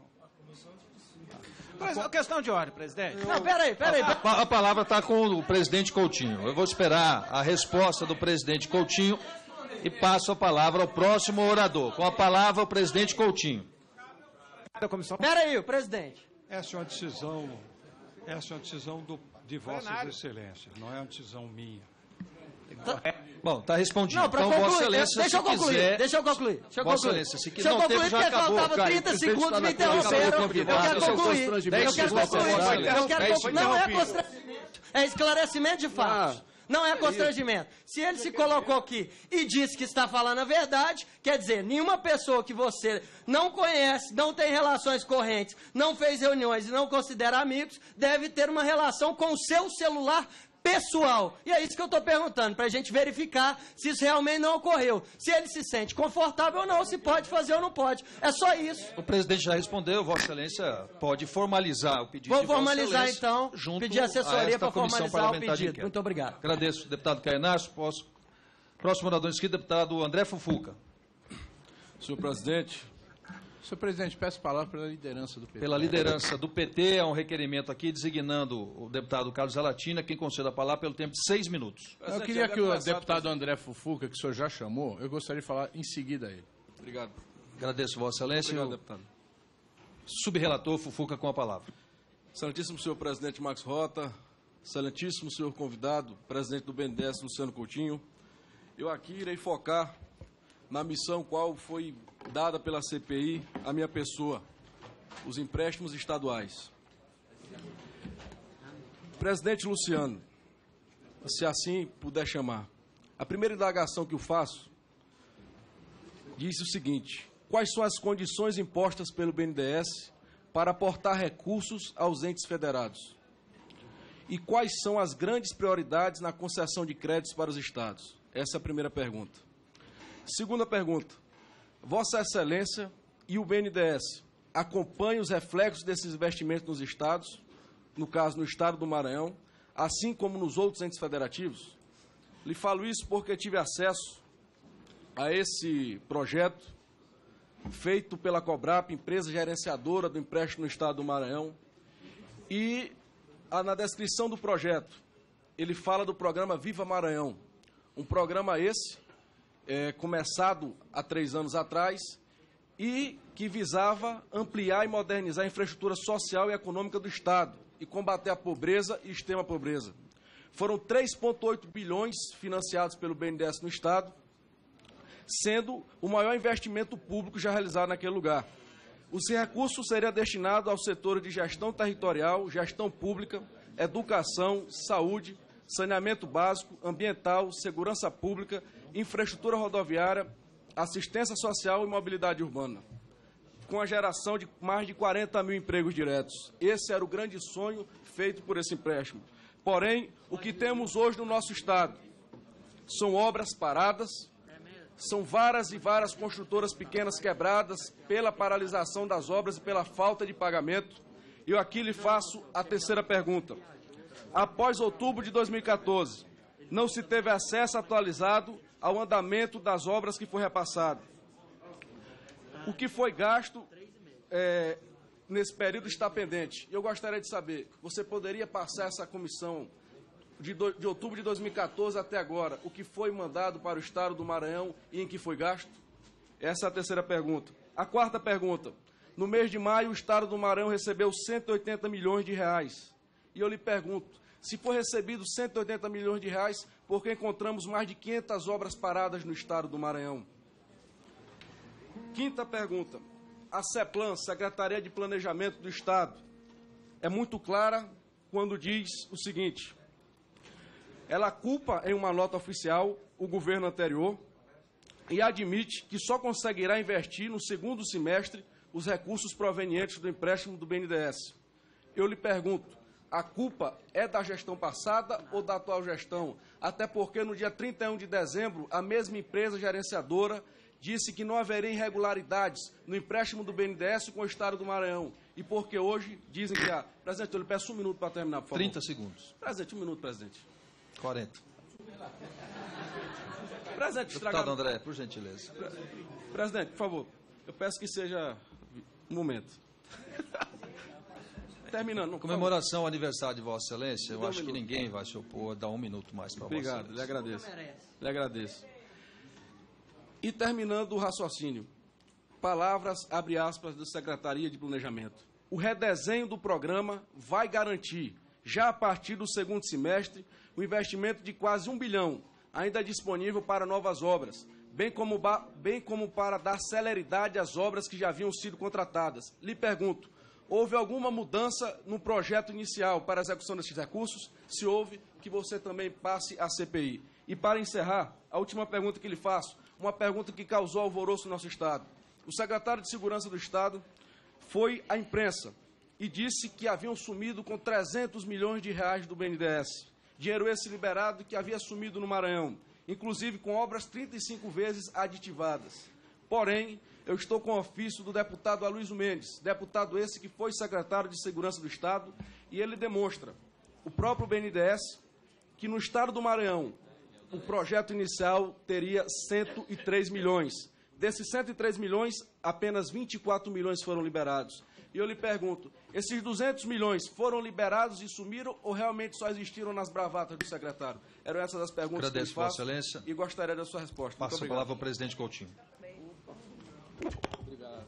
É questão de ordem, presidente. Não, peraí. A palavra está com o presidente Coutinho. Eu vou esperar a resposta do presidente Coutinho e passo a palavra ao próximo orador. Com a palavra, o presidente Coutinho. Peraí, o presidente. Essa é uma decisão de Vossas Excelências, não é uma decisão minha. Bom, está respondido. Não, para então, concluir, deixa eu concluir. Vossa Excelência, se quiser, não, tempo já acabou. Faltava 30 segundos, me interromperam. Eu quero concluir. Não é constrangimento, é esclarecimento de fatos. Não é constrangimento. Se ele se colocou aqui e disse que está falando a verdade, quer dizer, nenhuma pessoa que você não conhece, não tem relações correntes, não fez reuniões e não considera amigos, deve ter uma relação com o seu celular pessoal. E é isso que eu estou perguntando, para a gente verificar se isso realmente não ocorreu. Se ele se sente confortável ou não, se pode fazer ou não pode. É só isso. O presidente já respondeu, Vossa Excelência pode formalizar o pedido de Vossa Excelência. Vou formalizar, então, pedir assessoria para formalizar o pedido. Muito obrigado. Agradeço, deputado Caio Nasso. Próximo orador inscrito, deputado André Fufuca. Senhor presidente. Senhor presidente, peço palavra pela liderança do PT. Pela liderança do PT, há um requerimento aqui designando o deputado Carlos Zalatina, quem concede a palavra pelo tempo de 6 minutos. Eu queria que o deputado André Fufuca, que o senhor já chamou, eu gostaria de falar em seguida a ele. Obrigado. Agradeço, Vossa Excelência. Obrigado, deputado. Subrelator Fufuca com a palavra. Excelentíssimo senhor presidente Max Rota, excelentíssimo senhor convidado, presidente do BNDES, Luciano Coutinho, eu aqui irei focar na missão qual foi dada pela CPI à minha pessoa, os empréstimos estaduais. Presidente Luciano, se assim puder chamar, a primeira indagação que eu faço diz o seguinte: quais são as condições impostas pelo BNDES para aportar recursos aos entes federados? E quais são as grandes prioridades na concessão de créditos para os estados? Essa é a primeira pergunta. Segunda pergunta: Vossa Excelência e o BNDES acompanham os reflexos desses investimentos nos estados, no caso no estado do Maranhão, assim como nos outros entes federativos? Lhe falo isso porque tive acesso a esse projeto feito pela Cobrap, empresa gerenciadora do empréstimo no estado do Maranhão, e na descrição do projeto ele fala do programa Viva Maranhão, um programa esse começado há 3 anos atrás e que visava ampliar e modernizar a infraestrutura social e econômica do Estado e combater a pobreza e extrema pobreza. Foram 3,8 bilhões financiados pelo BNDES no Estado, sendo o maior investimento público já realizado naquele lugar. Os recursos seriam destinados ao setor de gestão territorial, gestão pública, educação, saúde, saneamento básico, ambiental, segurança pública, infraestrutura rodoviária, assistência social e mobilidade urbana, com a geração de mais de 40 mil empregos diretos. Esse era o grande sonho feito por esse empréstimo. Porém, o que temos hoje no nosso Estado são obras paradas, são várias e várias construtoras pequenas quebradas pela paralisação das obras e pela falta de pagamento. E eu aqui lhe faço a terceira pergunta. Após outubro de 2014, não se teve acesso atualizado ao andamento das obras que foi repassado. O que foi gasto nesse período está pendente. Eu gostaria de saber, você poderia passar essa comissão de outubro de 2014 até agora, o que foi mandado para o Estado do Maranhão e em que foi gasto? Essa é a terceira pergunta. A quarta pergunta. No mês de maio, o Estado do Maranhão recebeu 180 milhões de reais. E eu lhe pergunto, se for recebido 180 milhões de reais, por que encontramos mais de 500 obras paradas no Estado do Maranhão? Quinta pergunta. A CEPLAN, Secretaria de Planejamento do Estado, é muito clara quando diz o seguinte: ela culpa em uma nota oficial o governo anterior e admite que só conseguirá investir no segundo semestre os recursos provenientes do empréstimo do BNDES. Eu lhe pergunto, a culpa é da gestão passada ou da atual gestão? Até porque no dia 31 de dezembro, a mesma empresa gerenciadora disse que não haveria irregularidades no empréstimo do BNDES com o Estado do Maranhão. E porque hoje dizem que há. Presidente, eu lhe peço um minuto para terminar, por favor. 30 segundos. Presidente, um minuto, presidente. 40. Presidente, Deputado André, por gentileza. Presidente, por favor, eu peço que seja um momento. Terminando. Comemoração ao aniversário de Vossa Excelência, eu acho que ninguém vai se opor, dá um minuto mais para Vossa Excelência. Obrigado, lhe agradeço. Lhe agradeço. E terminando o raciocínio, palavras, abre aspas, da Secretaria de Planejamento. O redesenho do programa vai garantir, já a partir do segundo semestre, o investimento de quase 1 bilhão, ainda disponível para novas obras, bem como para dar celeridade às obras que já haviam sido contratadas. Lhe pergunto, houve alguma mudança no projeto inicial para a execução desses recursos? Se houve, que você também passe à CPI. E para encerrar, a última pergunta que lhe faço, uma pergunta que causou alvoroço no nosso Estado. O secretário de Segurança do Estado foi à imprensa e disse que haviam sumido com 300 milhões de reais do BNDES. Dinheiro esse liberado que havia sumido no Maranhão, inclusive com obras 35 vezes aditivadas. Porém, eu estou com o ofício do deputado Aloysio Mendes, deputado esse que foi secretário de Segurança do Estado, e ele demonstra, o próprio BNDES, que no Estado do Maranhão, o projeto inicial teria 103 milhões. Desses 103 milhões, apenas 24 milhões foram liberados. E eu lhe pergunto, esses 200 milhões foram liberados e sumiram ou realmente só existiram nas bravatas do secretário? Eram essas as perguntas que eu faço. Vossa Excelência. E gostaria da sua resposta. Passo a palavra ao presidente Coutinho. Obrigado.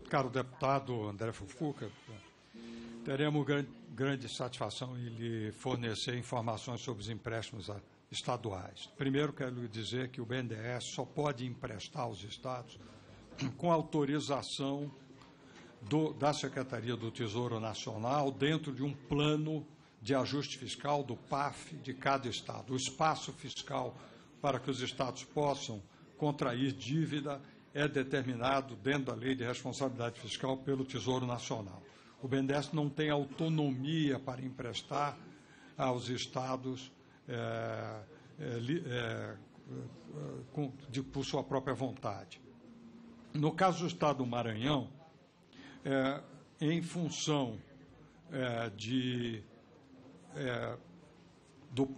Caro deputado André Fufuca, teremos grande satisfação em lhe fornecer informações sobre os empréstimos estaduais. Primeiro, quero lhe dizer que o BNDES só pode emprestar aos estados com autorização da Secretaria do Tesouro Nacional dentro de um plano de ajuste fiscal do PAF de cada estado. O espaço fiscal para que os estados possam contrair dívida é determinado dentro da Lei de Responsabilidade Fiscal pelo Tesouro Nacional. O BNDES não tem autonomia para emprestar aos estados por sua própria vontade. No caso do Estado do Maranhão, em função do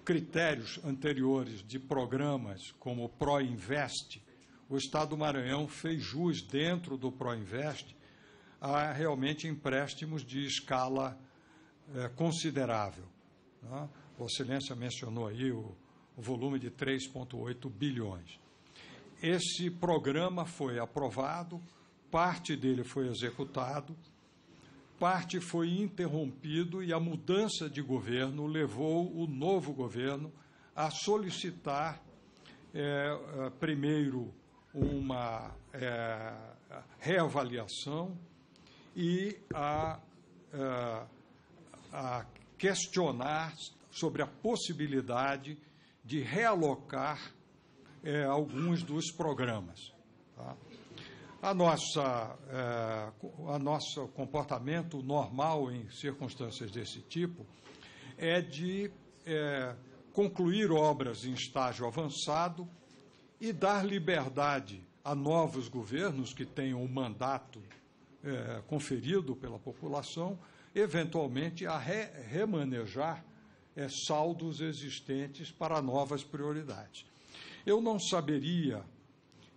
critérios anteriores de programas como o ProInvest, o Estado do Maranhão fez jus dentro do ProInvest a realmente empréstimos de escala considerável. Né? Vossa Excelência mencionou aí o volume de 3,8 bilhões. Esse programa foi aprovado, parte dele foi executado, parte foi interrompido e a mudança de governo levou o novo governo a solicitar primeiro uma reavaliação e a questionar sobre a possibilidade de realocar alguns dos programas. Tá? Nosso comportamento normal em circunstâncias desse tipo é de concluir obras em estágio avançado e dar liberdade a novos governos que tenham o mandato conferido pela população, eventualmente a remanejar saldos existentes para novas prioridades. Eu não saberia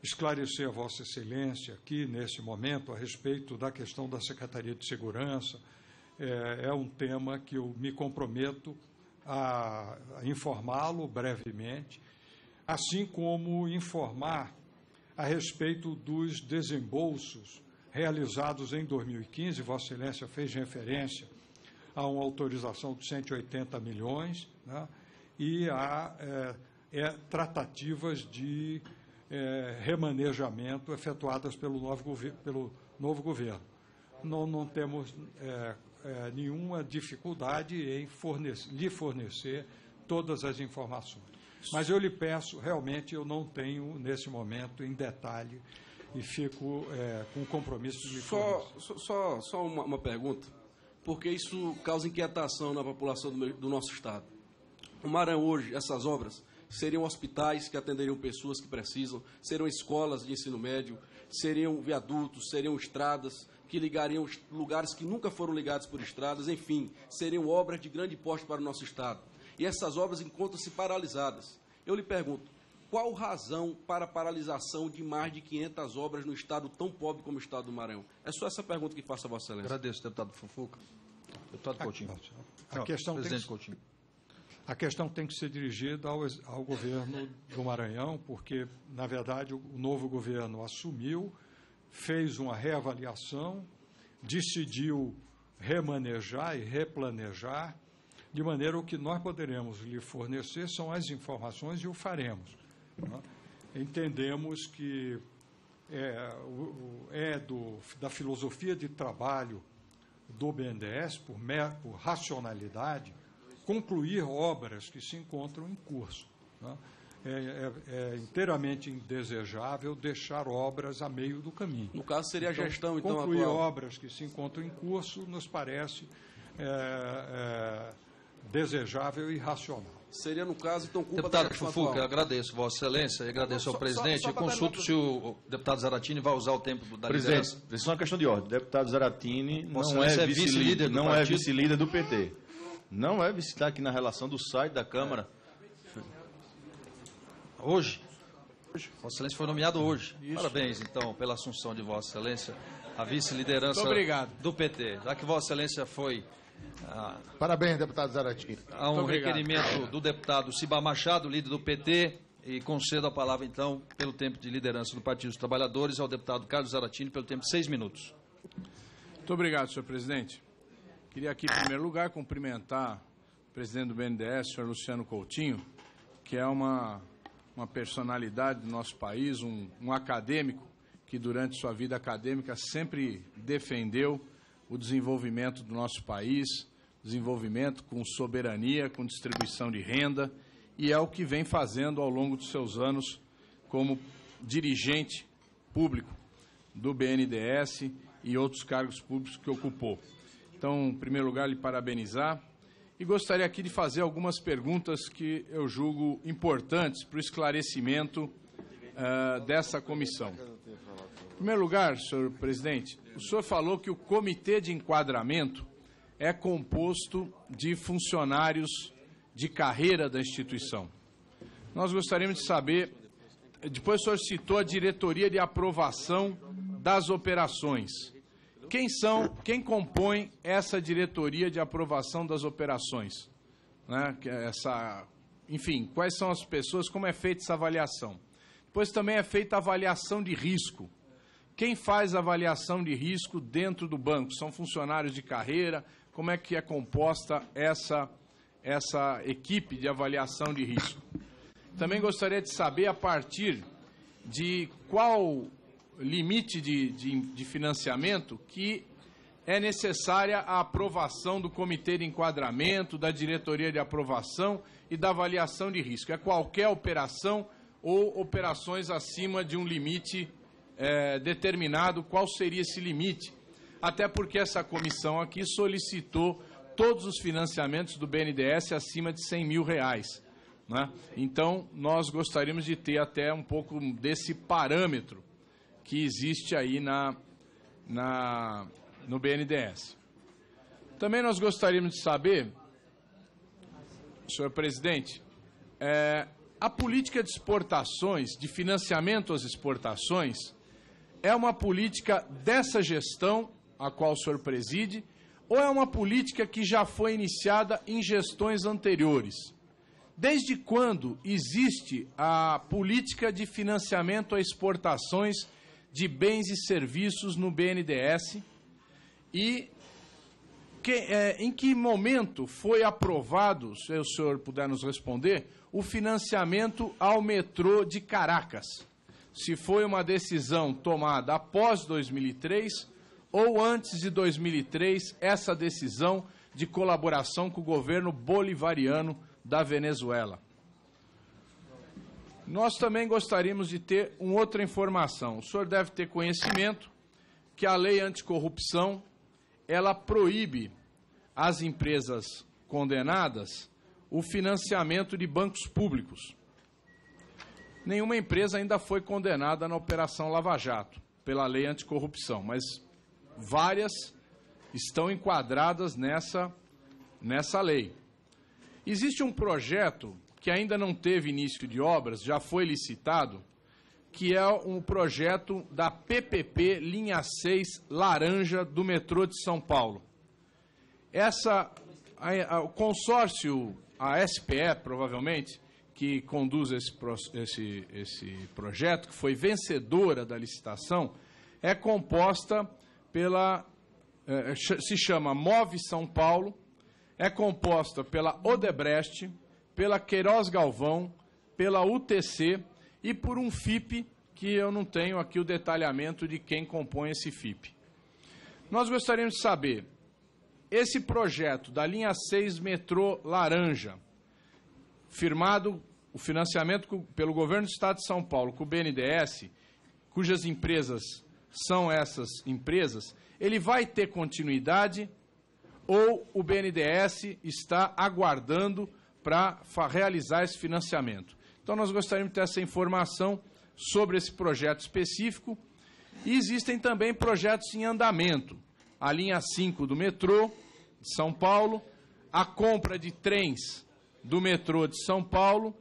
esclarecer a Vossa Excelência aqui, nesse momento, a respeito da questão da Secretaria de Segurança. É um tema que eu me comprometo a informá-lo brevemente, assim como informar a respeito dos desembolsos realizados em 2015. Vossa Excelência fez referência a uma autorização de 180 milhões, né, e a tratativas de remanejamento efetuadas pelo novo governo. Não temos nenhuma dificuldade em lhe fornecer todas as informações. Mas eu lhe peço, realmente, eu não tenho, nesse momento, em detalhe, e fico com o compromisso de lhe fornecer. Só uma pergunta, porque isso causa inquietação na população do nosso Estado. O Maranhão, hoje, essas obras seriam hospitais que atenderiam pessoas que precisam, seriam escolas de ensino médio, seriam viadutos, seriam estradas que ligariam lugares que nunca foram ligados por estradas, enfim, seriam obras de grande porte para o nosso Estado. E essas obras encontram-se paralisadas. Eu lhe pergunto, qual razão para a paralisação de mais de 500 obras no Estado tão pobre como o Estado do Maranhão? É só essa pergunta que faço a Vossa Excelência. Agradeço, deputado Fufuca. Deputado Coutinho. Presidente Coutinho. A questão tem que ser dirigida ao governo do Maranhão, porque, na verdade, o novo governo assumiu, fez uma reavaliação, decidiu remanejar e replanejar, de maneira que o que nós poderemos lhe fornecer são as informações e o faremos. Né? Entendemos que da filosofia de trabalho do BNDES, por racionalidade, concluir obras que se encontram em curso. Né? É inteiramente indesejável deixar obras a meio do caminho. No caso, seria a gestão, então, concluir atual. Obras que se encontram em curso nos parece desejável e racional. Seria, no caso, então, culpa deputado da gestão Fufuca, atual. Agradeço, Vossa Excelência, e agradeço ao presidente. Eu consulto se o deputado Zaratini vai usar o tempo da liderança. Presidente, isso é uma questão de ordem. O deputado Zaratini Vossa não Excelência é vice-líder vice do PT. Não é vice, está aqui na relação do site da Câmara. Hoje? Vossa Excelência foi nomeado hoje. Isso. Parabéns, então, pela assunção de Vossa Excelência, a vice-liderança do PT. Já que Vossa Excelência foi... Parabéns, deputado Zaratini. Há um requerimento do deputado Ciba Machado, líder do PT, e concedo a palavra, então, pelo tempo de liderança do Partido dos Trabalhadores, ao deputado Carlos Zaratini, pelo tempo de 6 minutos. Muito obrigado, senhor presidente. Queria aqui, em primeiro lugar, cumprimentar o presidente do BNDES, senhor Luciano Coutinho, que é uma personalidade do nosso país, um acadêmico que, durante sua vida acadêmica, sempre defendeu o desenvolvimento do nosso país, desenvolvimento com soberania, com distribuição de renda, e é o que vem fazendo ao longo dos seus anos como dirigente público do BNDES e outros cargos públicos que ocupou. Então, em primeiro lugar, lhe parabenizar e gostaria aqui de fazer algumas perguntas que eu julgo importantes para o esclarecimento dessa comissão. Em primeiro lugar, senhor presidente, o senhor falou que o comitê de enquadramento é composto de funcionários de carreira da instituição. Nós gostaríamos de saber, depois o senhor citou a diretoria de aprovação das operações. Quem compõe essa diretoria de aprovação das operações? Né? Enfim, quais são as pessoas, como é feita essa avaliação? Depois também é feita a avaliação de risco. Quem faz a avaliação de risco dentro do banco? São funcionários de carreira? Como é que é composta essa equipe de avaliação de risco? Também gostaria de saber, a partir de qual limite de financiamento que é necessária a aprovação do Comitê de Enquadramento, da Diretoria de Aprovação e da Avaliação de Risco. É qualquer operação ou operações acima de um limite determinado. Qual seria esse limite? Até porque essa comissão aqui solicitou todos os financiamentos do BNDES acima de R$100 mil, né? Então, nós gostaríamos de ter até um pouco desse parâmetro que existe aí no BNDES. Também nós gostaríamos de saber, senhor presidente, a política de exportações, de financiamento às exportações, é uma política dessa gestão, a qual o senhor preside, ou é uma política que já foi iniciada em gestões anteriores? Desde quando existe a política de financiamento a exportações de bens e serviços no BNDES? E em que momento foi aprovado, se o senhor puder nos responder, o financiamento ao metrô de Caracas? Se foi uma decisão tomada após 2003 ou antes de 2003, essa decisão de colaboração com o governo bolivariano da Venezuela. Nós também gostaríamos de ter uma outra informação. O senhor deve ter conhecimento que a lei anticorrupção, ela proíbe às empresas condenadas o financiamento de bancos públicos. Nenhuma empresa ainda foi condenada na Operação Lava Jato, pela lei anticorrupção, mas várias estão enquadradas nessa lei. Existe um projeto que ainda não teve início de obras, já foi licitado, que é um projeto da PPP Linha 6 Laranja do metrô de São Paulo. O consórcio, a SPE, provavelmente, que conduz esse projeto, que foi vencedora da licitação, é composta se chama Move São Paulo, é composta pela Odebrecht, pela Queiroz Galvão, pela UTC e por um FIP, que eu não tenho aqui o detalhamento de quem compõe esse FIP. Nós gostaríamos de saber, esse projeto da linha 6 metrô Laranja, firmado o financiamento pelo governo do Estado de São Paulo com o BNDES, cujas empresas são essas empresas, ele vai ter continuidade ou o BNDES está aguardando para realizar esse financiamento? Então, nós gostaríamos de ter essa informação sobre esse projeto específico. E existem também projetos em andamento. A linha 5 do metrô de São Paulo, a compra de trens do metrô de São Paulo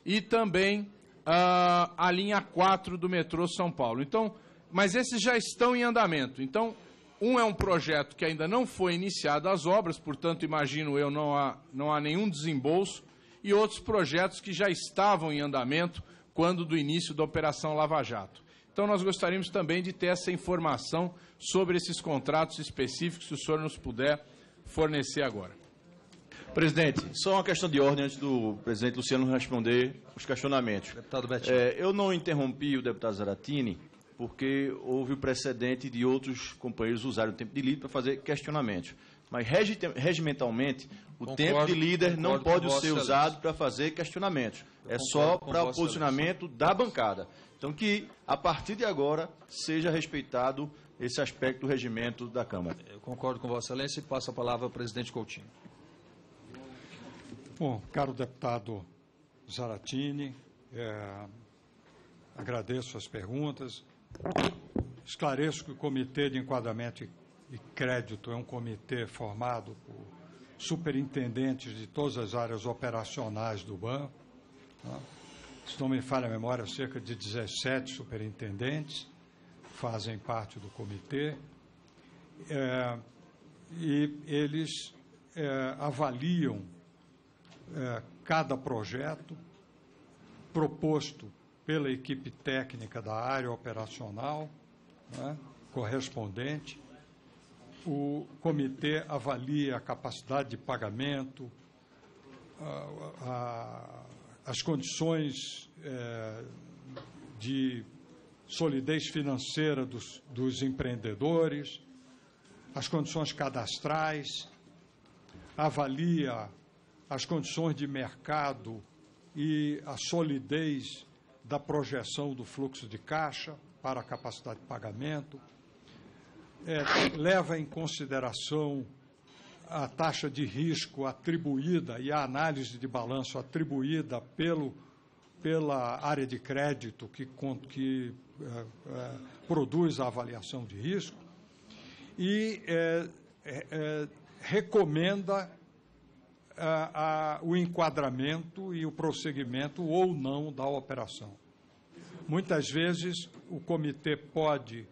e também a linha 4 do metrô São Paulo. Então, mas esses já estão em andamento. Então, um é um projeto que ainda não foi iniciado as obras, portanto, imagino eu, não há nenhum desembolso, e outros projetos que já estavam em andamento quando do início da Operação Lava Jato. Então, nós gostaríamos também de ter essa informação sobre esses contratos específicos, se o senhor nos puder fornecer agora. Presidente, só uma questão de ordem antes do presidente Luciano responder os questionamentos. Deputado Betinho. Eu não interrompi o deputado Zaratini porque houve o precedente de outros companheiros usarem o tempo de líder para fazer questionamentos. Mas, regimentalmente, o tempo de líder não pode ser usado para fazer questionamentos. É só para o posicionamento da bancada. Então, que, a partir de agora, seja respeitado esse aspecto do regimento da Câmara. Eu concordo com Vossa Excelência e passo a palavra ao presidente Coutinho. Bom, caro deputado Zaratini, agradeço as perguntas. Esclareço que o Comitê de Enquadramento e Crédito é um comitê formado por superintendentes de todas as áreas operacionais do banco. Tá? Se não me falha a memória, cerca de 17 superintendentes fazem parte do comitê. E eles avaliam cada projeto proposto pela equipe técnica da área operacional, né, correspondente. O comitê avalia a capacidade de pagamento, as condições de solidez financeira dos empreendedores, as condições cadastrais, avalia as condições de mercado e a solidez da projeção do fluxo de caixa para a capacidade de pagamento, leva em consideração a taxa de risco atribuída e a análise de balanço atribuída pela área de crédito que produz a avaliação de risco e recomenda o enquadramento e o prosseguimento ou não da operação. Muitas vezes, o comitê pode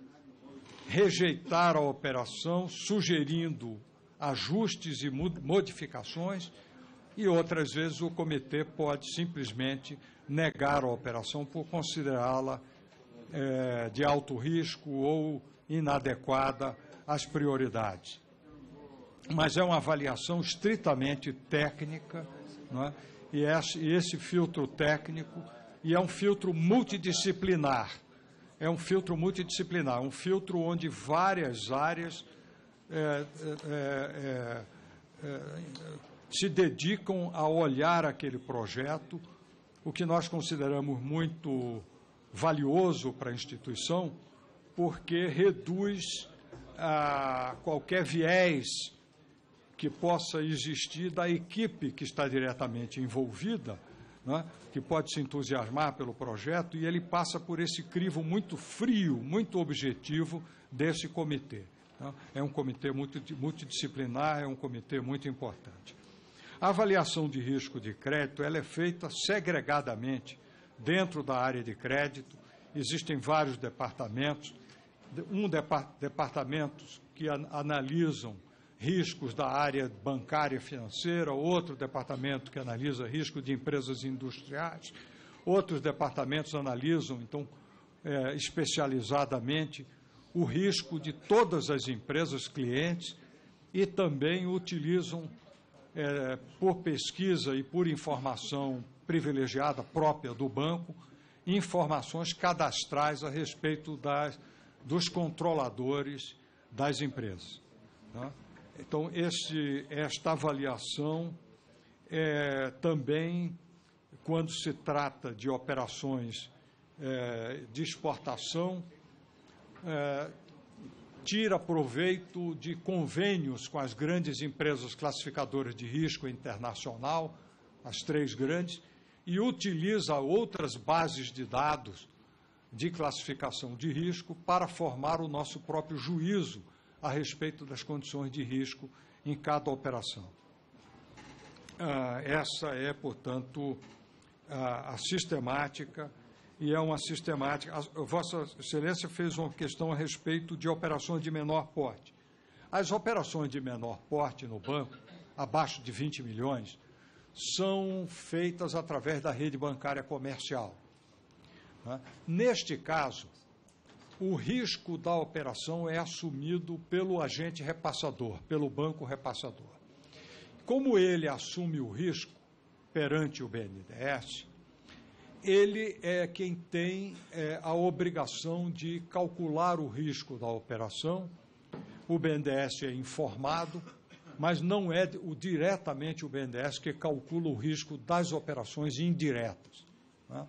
rejeitar a operação, sugerindo ajustes e modificações, e outras vezes o comitê pode simplesmente negar a operação por considerá-la de alto risco ou inadequada às prioridades. Mas é uma avaliação estritamente técnica, não é? E esse filtro técnico, e é um filtro multidisciplinar, um filtro onde várias áreas se dedicam a olhar aquele projeto, o que nós consideramos muito valioso para a instituição, porque reduz qualquer viés que possa existir da equipe que está diretamente envolvida, né, que pode se entusiasmar pelo projeto, e ele passa por esse crivo muito frio, muito objetivo desse comitê. Né? É um comitê multidisciplinar, é um comitê muito importante. A avaliação de risco de crédito ela é feita segregadamente dentro da área de crédito. Existem vários departamentos, departamentos que analisam riscos da área bancária financeira, outro departamento que analisa risco de empresas industriais, outros departamentos analisam, então, especializadamente, o risco de todas as empresas clientes e também utilizam, por pesquisa e por informação privilegiada própria do banco, informações cadastrais a respeito dos controladores das empresas. Tá? Então, esta avaliação também, quando se trata de operações de exportação, tira proveito de convênios com as grandes empresas classificadoras de risco internacional, as 3 grandes, e utiliza outras bases de dados de classificação de risco para formar o nosso próprio juízo a respeito das condições de risco em cada operação. Essa é, portanto, a sistemática, e é uma sistemática. Vossa Excelência fez uma questão a respeito de operações de menor porte. As operações de menor porte no banco, abaixo de 20 milhões, são feitas através da rede bancária comercial. Neste caso, o risco da operação é assumido pelo agente repassador, pelo banco repassador. Como ele assume o risco perante o BNDES, ele é quem tem a obrigação de calcular o risco da operação. O BNDES é informado, mas não é diretamente o BNDES que calcula o risco das operações indiretas. Né?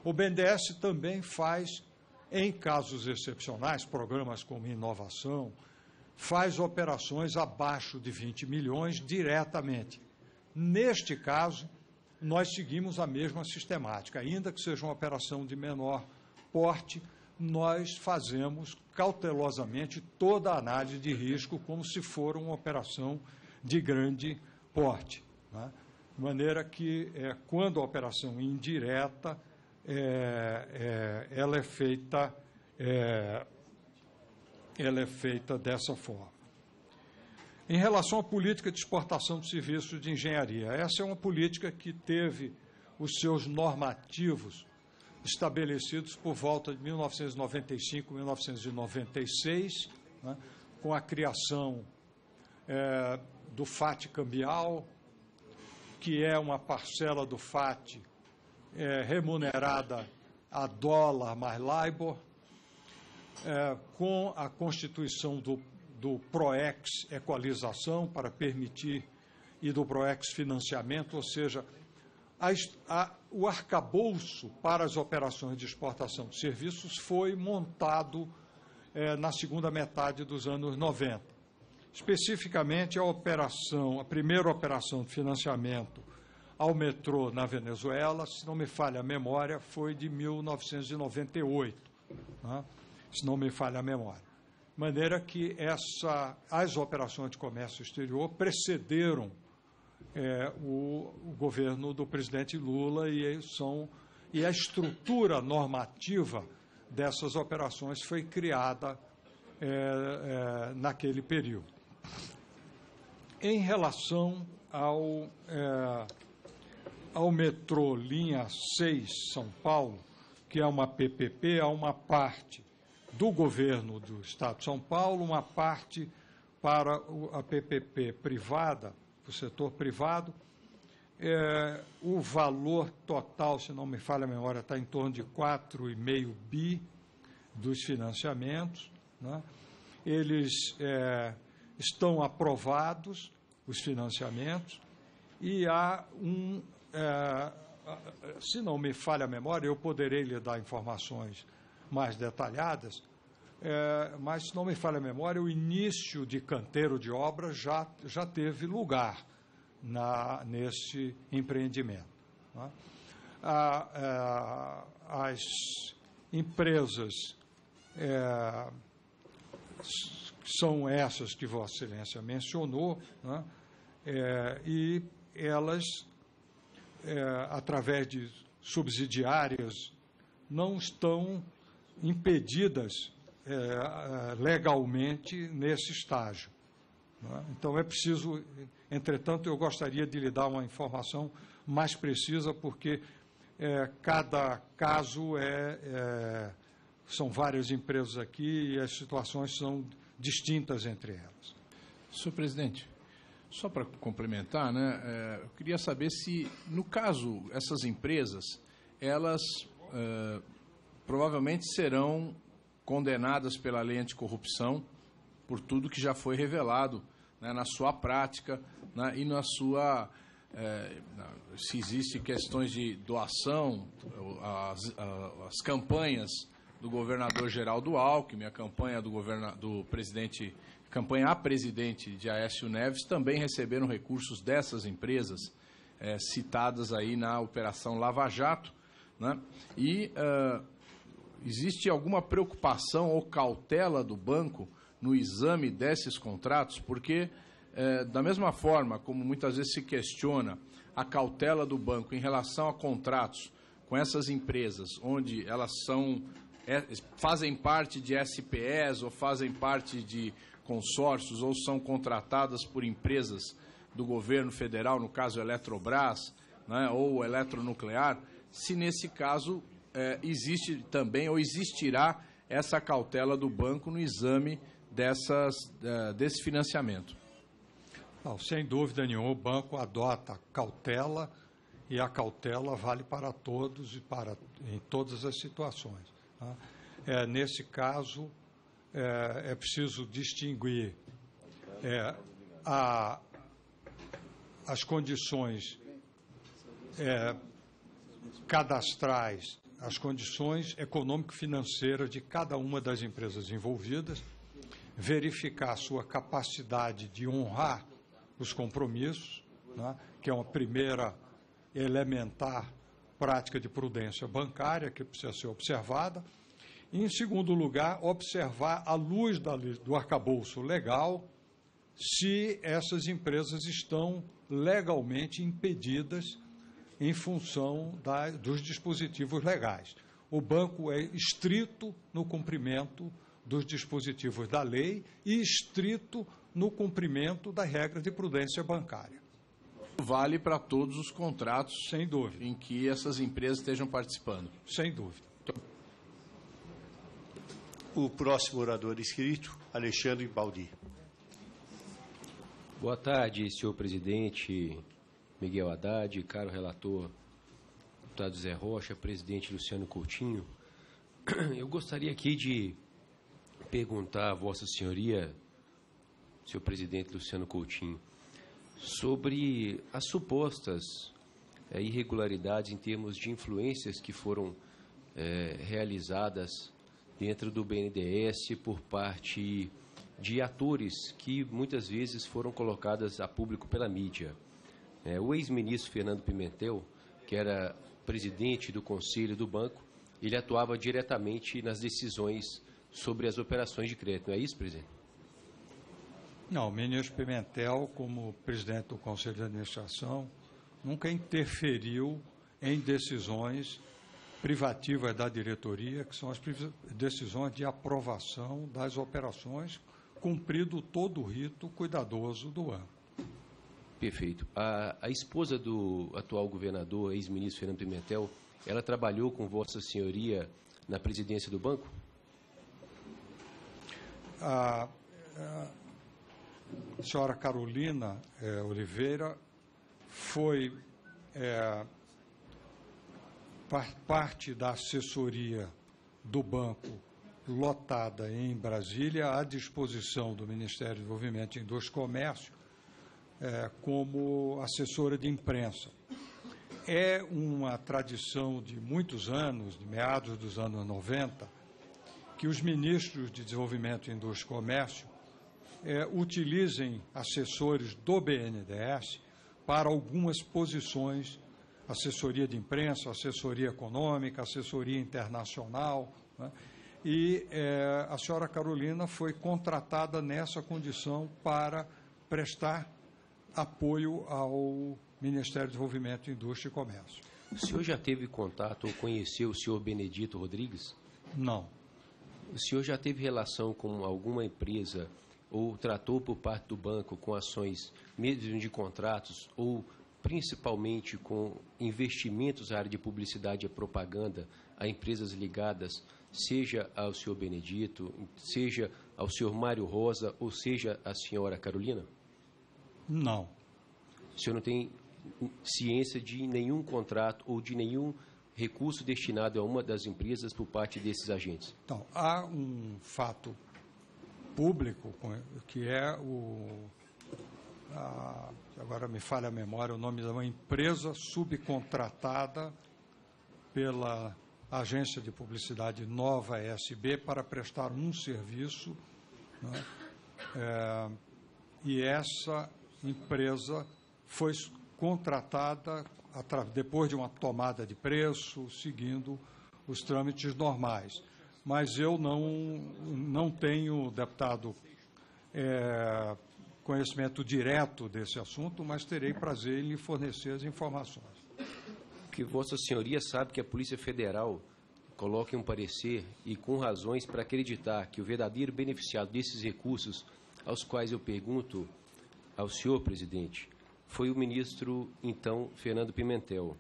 O BNDES também faz, em casos excepcionais, programas como inovação, faz operações abaixo de 20 milhões diretamente. Neste caso, nós seguimos a mesma sistemática. Ainda que seja uma operação de menor porte, nós fazemos cautelosamente toda a análise de risco como se for uma operação de grande porte. Né? De maneira que, quando a operação indireta, ela é feita dessa forma. Em relação à política de exportação de serviços de engenharia, essa é uma política que teve os seus normativos estabelecidos por volta de 1995, 1996, né, com a criação do FAT cambial, que é uma parcela do FAT remunerada a dólar mais LIBOR, com a constituição do PROEX Equalização para permitir, e do PROEX Financiamento, ou seja, o arcabouço para as operações de exportação de serviços foi montado na segunda metade dos anos 90. Especificamente, a primeira operação de financiamento ao metrô na Venezuela, se não me falha a memória, foi de 1998, né? Se não me falha a memória. De maneira que as operações de comércio exterior precederam o governo do presidente Lula e a estrutura normativa dessas operações foi criada naquele período. Em relação ao metrô linha 6 São Paulo, que é uma PPP, há uma parte do governo do Estado de São Paulo, uma parte para a PPP privada, o setor privado. O valor total, se não me falha a memória, está em torno de 4,5 bi dos financiamentos, né? Eles estão aprovados, os financiamentos, e há se não me falha a memória, eu poderei lhe dar informações mais detalhadas, mas, se não me falha a memória, o início de canteiro de obra já teve lugar nesse empreendimento, né? As empresas são essas que Vossa Excelência mencionou, né? E elas, através de subsidiárias, não estão impedidas legalmente nesse estágio, né? Então, é preciso, entretanto, eu gostaria de lhe dar uma informação mais precisa, porque cada caso são várias empresas aqui e as situações são distintas entre elas. Senhor presidente, só para complementar, né, eu queria saber se, no caso, essas empresas, elas provavelmente serão condenadas pela lei anticorrupção por tudo que já foi revelado, né, na sua prática, né, e na sua... se existem questões de doação, as campanhas do governador Geraldo Alckmin, a campanha do presidente, campanha a presidente de Aécio Neves, também receberam recursos dessas empresas citadas aí na Operação Lava Jato, né? E existe alguma preocupação ou cautela do banco no exame desses contratos? Porque, da mesma forma como muitas vezes se questiona a cautela do banco em relação a contratos com essas empresas, onde elas fazem parte de SPS ou fazem parte de consórcios ou são contratadas por empresas do governo federal, no caso Eletrobras, né, ou Eletronuclear, se nesse caso existe também ou existirá essa cautela do banco no exame desse financiamento. Não, sem dúvida nenhuma, o banco adota cautela e a cautela vale para todos e em todas as situações, tá? Nesse caso, é preciso distinguir as condições cadastrais, as condições econômico-financeiras de cada uma das empresas envolvidas, verificar a sua capacidade de honrar os compromissos, né, que é uma primeira elementar prática de prudência bancária que precisa ser observada. E, em segundo lugar, observar, à luz do arcabouço legal, se essas empresas estão legalmente impedidas em função dos dispositivos legais. O banco é estrito no cumprimento dos dispositivos da lei e estrito no cumprimento da regra de prudência bancária. Vale para todos os contratos, sem dúvida, em que essas empresas estejam participando. Sem dúvida. O próximo orador inscrito, Alexandre Baldi. Boa tarde, senhor presidente Miguel Haddad, caro relator deputado Zé Rocha, presidente Luciano Coutinho, eu gostaria aqui de perguntar a Vossa Senhoria, senhor presidente Luciano Coutinho, sobre as supostas irregularidades em termos de influências que foram realizadas dentro do BNDES por parte de atores que muitas vezes foram colocadas a público pela mídia. O ex-ministro Fernando Pimentel, que era presidente do Conselho do Banco, ele atuava diretamente nas decisões sobre as operações de crédito. Não é isso, presidente? Não, o ministro Pimentel, como presidente do Conselho de Administração, nunca interferiu em decisões privativas da diretoria, que são as decisões de aprovação das operações, cumprido todo o rito cuidadoso do ano. Perfeito. A esposa do atual governador, ex-ministro Fernando Pimentel, ela trabalhou com Vossa Senhoria na presidência do banco? A senhora Carolina Oliveira foi parte da assessoria do banco lotada em Brasília à disposição do Ministério do Desenvolvimento e Indústria e Comércio como assessora de imprensa. É uma tradição de muitos anos, de meados dos anos 90, que os ministros de Desenvolvimento, Indústria e Comércio utilizem assessores do BNDES para algumas posições, assessoria de imprensa, assessoria econômica, assessoria internacional, né? E a senhora Carolina foi contratada nessa condição para prestar apoio ao Ministério do Desenvolvimento, Indústria e Comércio. O senhor já teve contato ou conheceu o senhor Benedito Rodrigues? Não. O senhor já teve relação com alguma empresa ou tratou por parte do banco com ações mesmo de contratos ou principalmente com investimentos na área de publicidade e propaganda a empresas ligadas, seja ao senhor Benedito, seja ao senhor Mário Rosa ou seja à senhora Carolina? Não. O senhor não tem ciência de nenhum contrato ou de nenhum recurso destinado a uma das empresas por parte desses agentes? Então, há um fato público que é agora me falha a memória, o nome de uma empresa subcontratada pela agência de publicidade Nova SB para prestar um serviço, né? E essa empresa foi contratada depois de uma tomada de preço, seguindo os trâmites normais. Mas eu não tenho, deputado, conhecimento direto desse assunto, mas terei prazer em lhe fornecer as informações. Que Vossa Senhoria sabe que a Polícia Federal coloca um parecer e com razões para acreditar que o verdadeiro beneficiado desses recursos, aos quais eu pergunto ao senhor presidente, foi o ministro, então, Fernando Pimentel,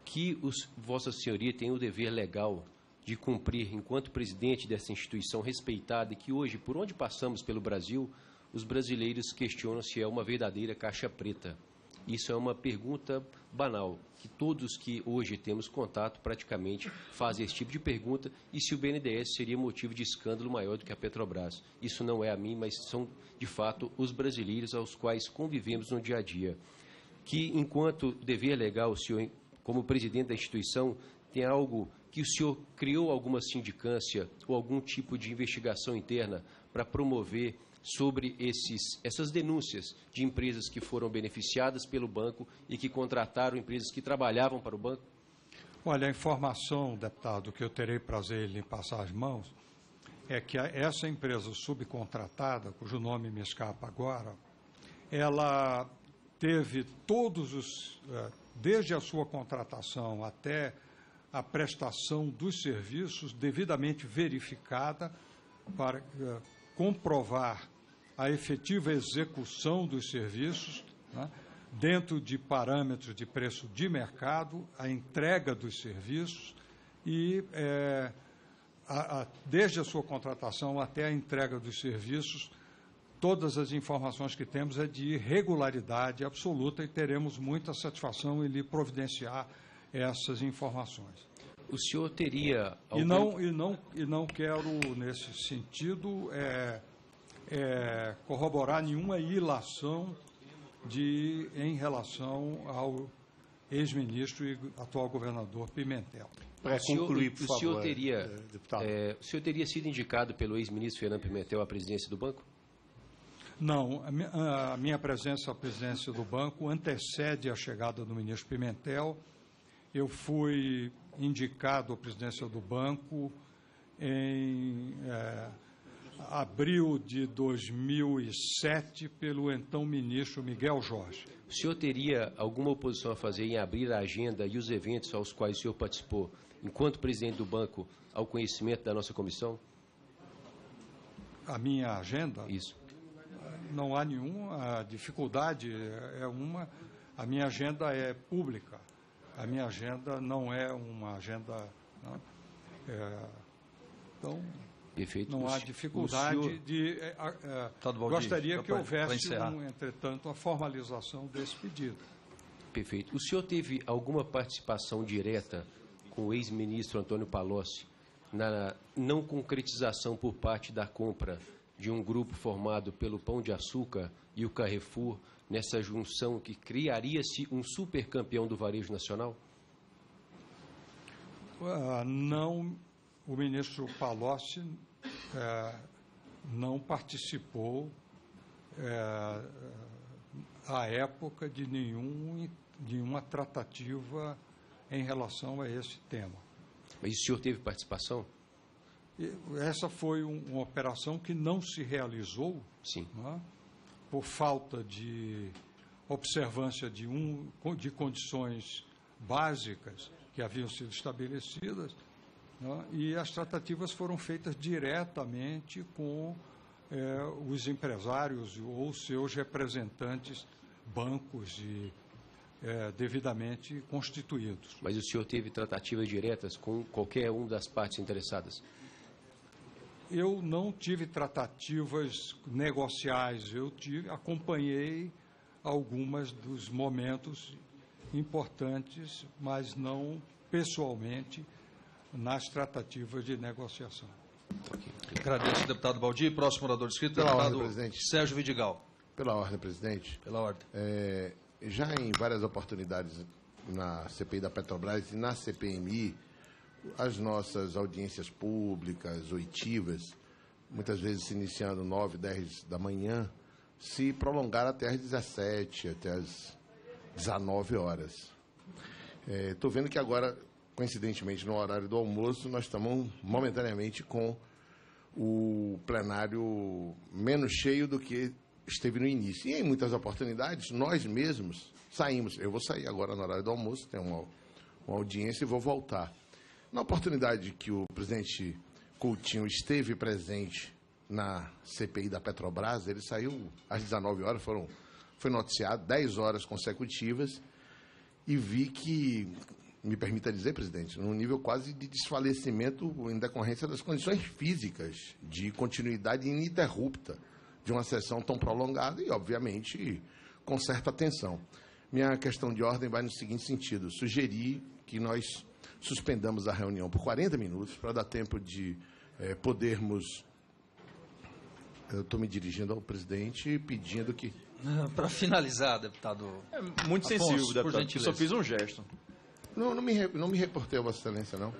que Vossa Senhoria tem o dever legal de cumprir enquanto presidente dessa instituição respeitada e que hoje, por onde passamos pelo Brasil, os brasileiros questionam se é uma verdadeira caixa preta. Isso é uma pergunta banal, que todos que hoje temos contato praticamente fazem esse tipo de pergunta, e se o BNDES seria motivo de escândalo maior do que a Petrobras. Isso não é a mim, mas são, de fato, os brasileiros aos quais convivemos no dia a dia. Que, enquanto dever legal, o senhor, como presidente da instituição, tem algo que o senhor criou alguma sindicância ou algum tipo de investigação interna para promover sobre essas denúncias de empresas que foram beneficiadas pelo banco e que contrataram empresas que trabalhavam para o banco? Olha, a informação, deputado, que eu terei prazer em lhe passar as mãos, é que essa empresa subcontratada, cujo nome me escapa agora, ela teve desde a sua contratação até a prestação dos serviços devidamente verificada para comprovar a efetiva execução dos serviços, né, dentro de parâmetros de preço de mercado, a entrega dos serviços e, desde a sua contratação até a entrega dos serviços, todas as informações que temos é de regularidade absoluta e teremos muita satisfação em lhe providenciar essas informações. O senhor teria algum... E não quero, nesse sentido, corroborar nenhuma ilação em relação ao ex-ministro e atual governador Pimentel. Para concluir, por favor, deputado. O senhor teria sido indicado pelo ex-ministro Fernando Pimentel à presidência do banco? Não, a minha presença à presidência do banco antecede a chegada do ministro Pimentel. Eu fui indicado à presidência do banco em abril de 2007 pelo então ministro Miguel Jorge. O senhor teria alguma oposição a fazer em abrir a agenda e os eventos aos quais o senhor participou, enquanto presidente do banco, ao conhecimento da nossa comissão? A minha agenda? Isso. Não há nenhuma dificuldade, a minha agenda é pública, a minha agenda não é uma agenda... então, perfeito. Não há dificuldade de... gostaria que houvesse, entretanto, a formalização desse pedido. Perfeito. O senhor teve alguma participação direta com o ex-ministro Antônio Palocci na não concretização por parte da compra de um grupo formado pelo Pão de Açúcar e o Carrefour, nessa junção que criaria-se um supercampeão do varejo nacional? Não, o ministro Palocci não participou à época de nenhuma tratativa em relação a esse tema. Mas o senhor teve participação? Essa foi uma operação que não se realizou. Sim. Por falta de observância de condições básicas que haviam sido estabelecidas, e as tratativas foram feitas diretamente com os empresários ou seus representantes, bancos devidamente constituídos. Mas o senhor teve tratativas diretas com qualquer uma das partes interessadas? Eu não tive tratativas negociais, acompanhei algumas dos momentos importantes, mas não pessoalmente nas tratativas de negociação. Agradeço, deputado Baldi. Próximo orador inscrito, deputado Sérgio Vidigal. Pela ordem, presidente. Pela ordem. Já em várias oportunidades na CPI da Petrobras e na CPMI, as nossas audiências públicas, oitivas, muitas vezes se iniciando 9, 10 da manhã, se prolongaram até às 17, até às 19 horas. Estou vendo que agora, coincidentemente, no horário do almoço, nós estamos momentaneamente com o plenário menos cheio do que esteve no início. E em muitas oportunidades, nós mesmos saímos. Eu vou sair agora no horário do almoço, tenho uma audiência e vou voltar. Na oportunidade que o presidente Coutinho esteve presente na CPI da Petrobras, ele saiu às 19 horas, foi noticiado 10 horas consecutivas, e vi que, me permita dizer, presidente, num nível quase de desfalecimento em decorrência das condições físicas de continuidade ininterrupta de uma sessão tão prolongada e, obviamente, com certa atenção. Minha questão de ordem vai no seguinte sentido: sugerir que nós suspendamos a reunião por 40 minutos para dar tempo de podermos... Eu estou me dirigindo ao presidente pedindo que... Para finalizar, deputado... muito Afonso, sensível, deputado. Eu só fiz um gesto. Não me reportei a Vossa Excelência, não.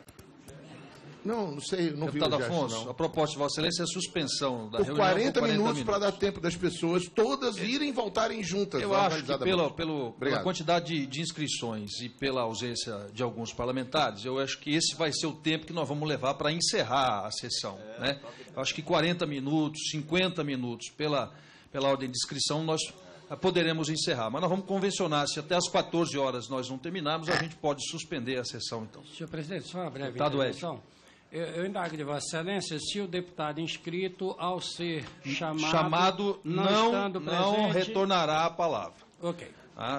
Não sei, não vi o Deputado gesto, Afonso, não. a proposta de Vossa Excelência é a suspensão da reunião 40 minutos para dar tempo das pessoas todas irem e voltarem juntas. Eu acho que pela quantidade de inscrições e pela ausência de alguns parlamentares, eu acho que esse vai ser o tempo que nós vamos levar para encerrar a sessão. Né? Eu acho que 40 minutos, 50 minutos pela ordem de inscrição nós poderemos encerrar. Mas nós vamos convencionar, se até às 14 horas nós não terminarmos, a gente pode suspender a sessão, então. Senhor presidente, só uma breve Deputado intervenção. Eu indago de Vossa Excelência se o deputado inscrito, ao ser chamado não retornará a palavra. Ok.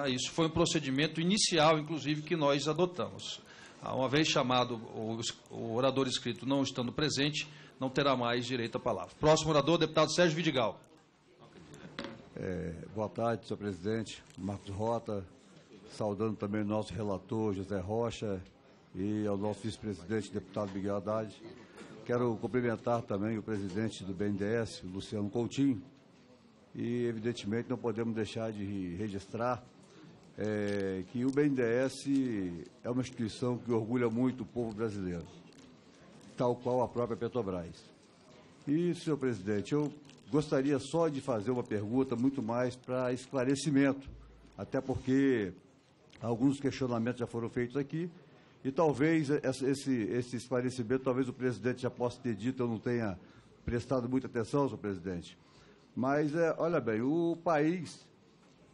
Isso foi um procedimento inicial, inclusive, que nós adotamos. Uma vez chamado o orador inscrito não estando presente, não terá mais direito à palavra. Próximo orador, deputado Sérgio Vidigal. Boa tarde, senhor presidente, Marcos Rota, saudando também o nosso relator, José Rocha, e ao nosso vice-presidente, deputado Miguel Haddad. Quero cumprimentar também o presidente do BNDES, Luciano Coutinho, e, evidentemente, não podemos deixar de registrar que o BNDES é uma instituição que orgulha muito o povo brasileiro, tal qual a própria Petrobras. E, senhor presidente, eu gostaria só de fazer uma pergunta muito mais para esclarecimento, até porque alguns questionamentos já foram feitos aqui, e talvez esse esclarecimento, talvez o presidente já possa ter dito, eu não tenha prestado muita atenção, senhor presidente. Mas, olha bem, o país,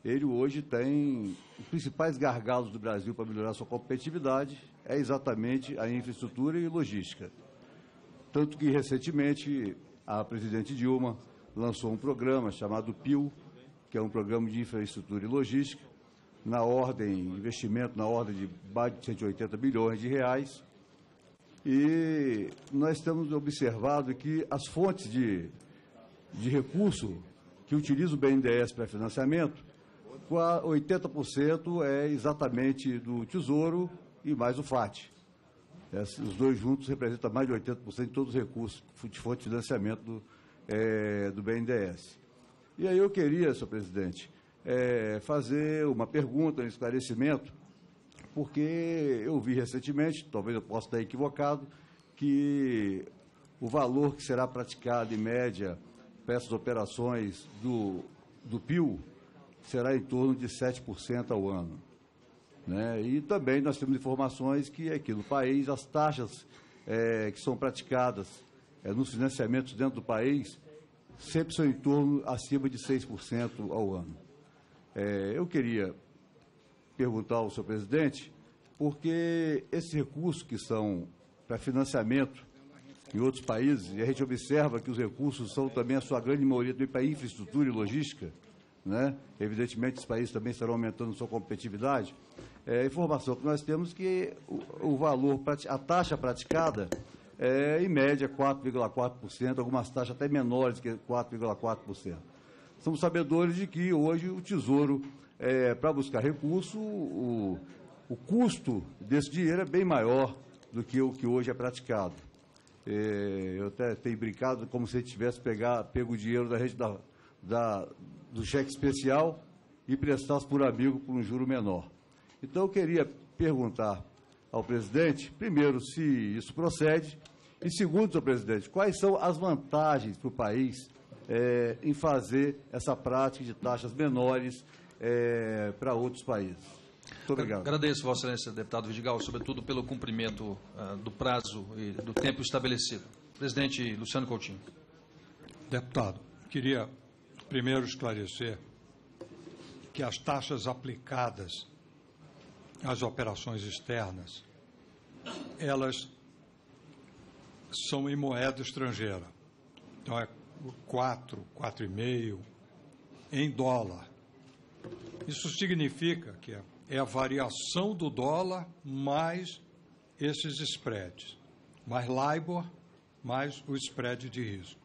ele hoje tem os principais gargalos do Brasil para melhorar sua competitividade, é exatamente a infraestrutura e logística. Tanto que, recentemente, a presidente Dilma lançou um programa chamado PIL, que é um programa de infraestrutura e logística, investimento na ordem de mais de 180 bilhões de reais. E nós temos observado que as fontes de recurso que utiliza o BNDES para financiamento, 80% é exatamente do Tesouro e mais o FAT. Os dois juntos representam mais de 80% de todos os recursos de fonte de financiamento do BNDES. E aí eu queria, senhor presidente, fazer uma pergunta, um esclarecimento, porque eu vi recentemente, talvez eu possa estar equivocado, que o valor que será praticado em média para essas operações do PIL será em torno de 7% ao ano. Né? E também nós temos informações que aqui no país as taxas que são praticadas nos financiamentos dentro do país sempre são em torno acima de 6% ao ano. Eu queria perguntar ao senhor presidente, porque esses recursos que são para financiamento em outros países, e a gente observa que os recursos são também, a sua grande maioria, também para infraestrutura e logística, né? Evidentemente, os países também estarão aumentando sua competitividade. A informação que nós temos que o valor, a taxa praticada em média, 4,4%, algumas taxas até menores que 4,4%. Somos sabedores de que hoje o Tesouro, para buscar recurso, o custo desse dinheiro é bem maior do que o que hoje é praticado. Eu até tenho brincado como se a gente tivesse pego o dinheiro do cheque especial e prestasse por amigo por um juro menor. Então, eu queria perguntar ao presidente, primeiro, se isso procede, e segundo, senhor presidente, quais são as vantagens para o país em fazer essa prática de taxas menores para outros países. Muito obrigado. Agradeço, Vossa Excelência, deputado Vidigal, sobretudo pelo cumprimento do prazo e do tempo estabelecido. Presidente Luciano Coutinho. Deputado, queria primeiro esclarecer que as taxas aplicadas às operações externas, elas são em moeda estrangeira. Então, é 4,5 em dólar. Isso significa que é a variação do dólar mais esses spreads, mais LIBOR, mais o spread de risco.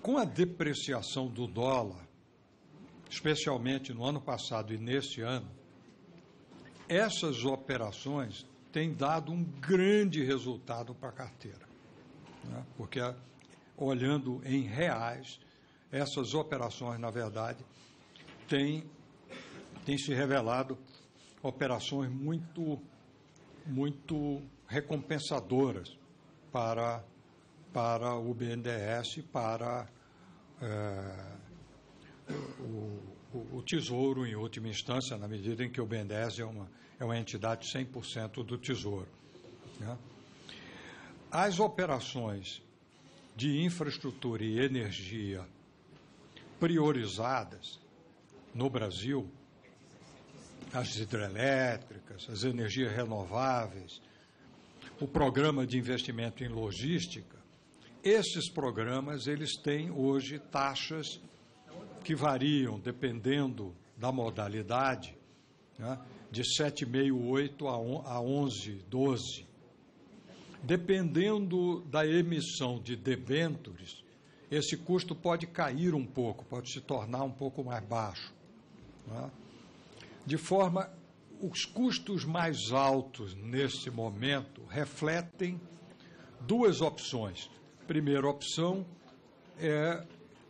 Com a depreciação do dólar, especialmente no ano passado e neste ano, essas operações têm dado um grande resultado para a carteira, né? Porque, olhando em reais, essas operações, na verdade, têm se revelado operações muito recompensadoras para o BNDES, para o Tesouro, em última instância, na medida em que o BNDES é uma entidade 100% do Tesouro, né? As operações de infraestrutura e energia priorizadas no Brasil, as hidrelétricas, as energias renováveis, o programa de investimento em logística, esses programas, eles têm hoje taxas que variam, dependendo da modalidade, né, de 7,5, 8 a 11, 12. Dependendo da emissão de debêntures, esse custo pode cair um pouco, pode se tornar um pouco mais baixo, né? de forma os custos mais altos neste momento refletem duas opções. Primeira opção é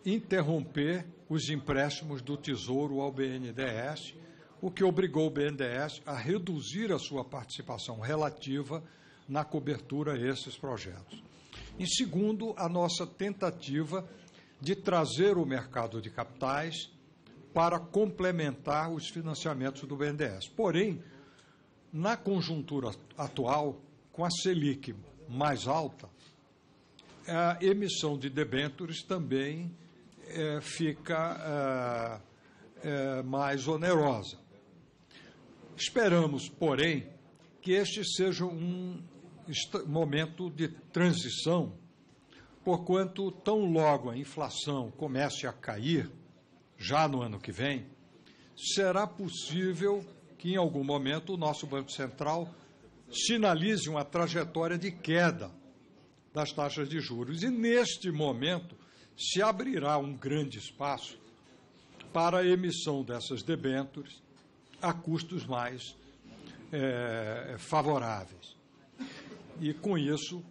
interromper os empréstimos do Tesouro ao BNDES, o que obrigou o BNDES a reduzir a sua participação relativa na cobertura a esses projetos. Em segundo, a nossa tentativa de trazer o mercado de capitais para complementar os financiamentos do BNDES. Porém, na conjuntura atual, com a Selic mais alta, a emissão de debêntures também fica mais onerosa. Esperamos, porém, que este seja um momento de transição, porquanto tão logo a inflação comece a cair, já no ano que vem, será possível que, em algum momento, o nosso Banco Central sinalize uma trajetória de queda das taxas de juros. E, neste momento, se abrirá um grande espaço para a emissão dessas debêntures a custos mais favoráveis. E, com isso,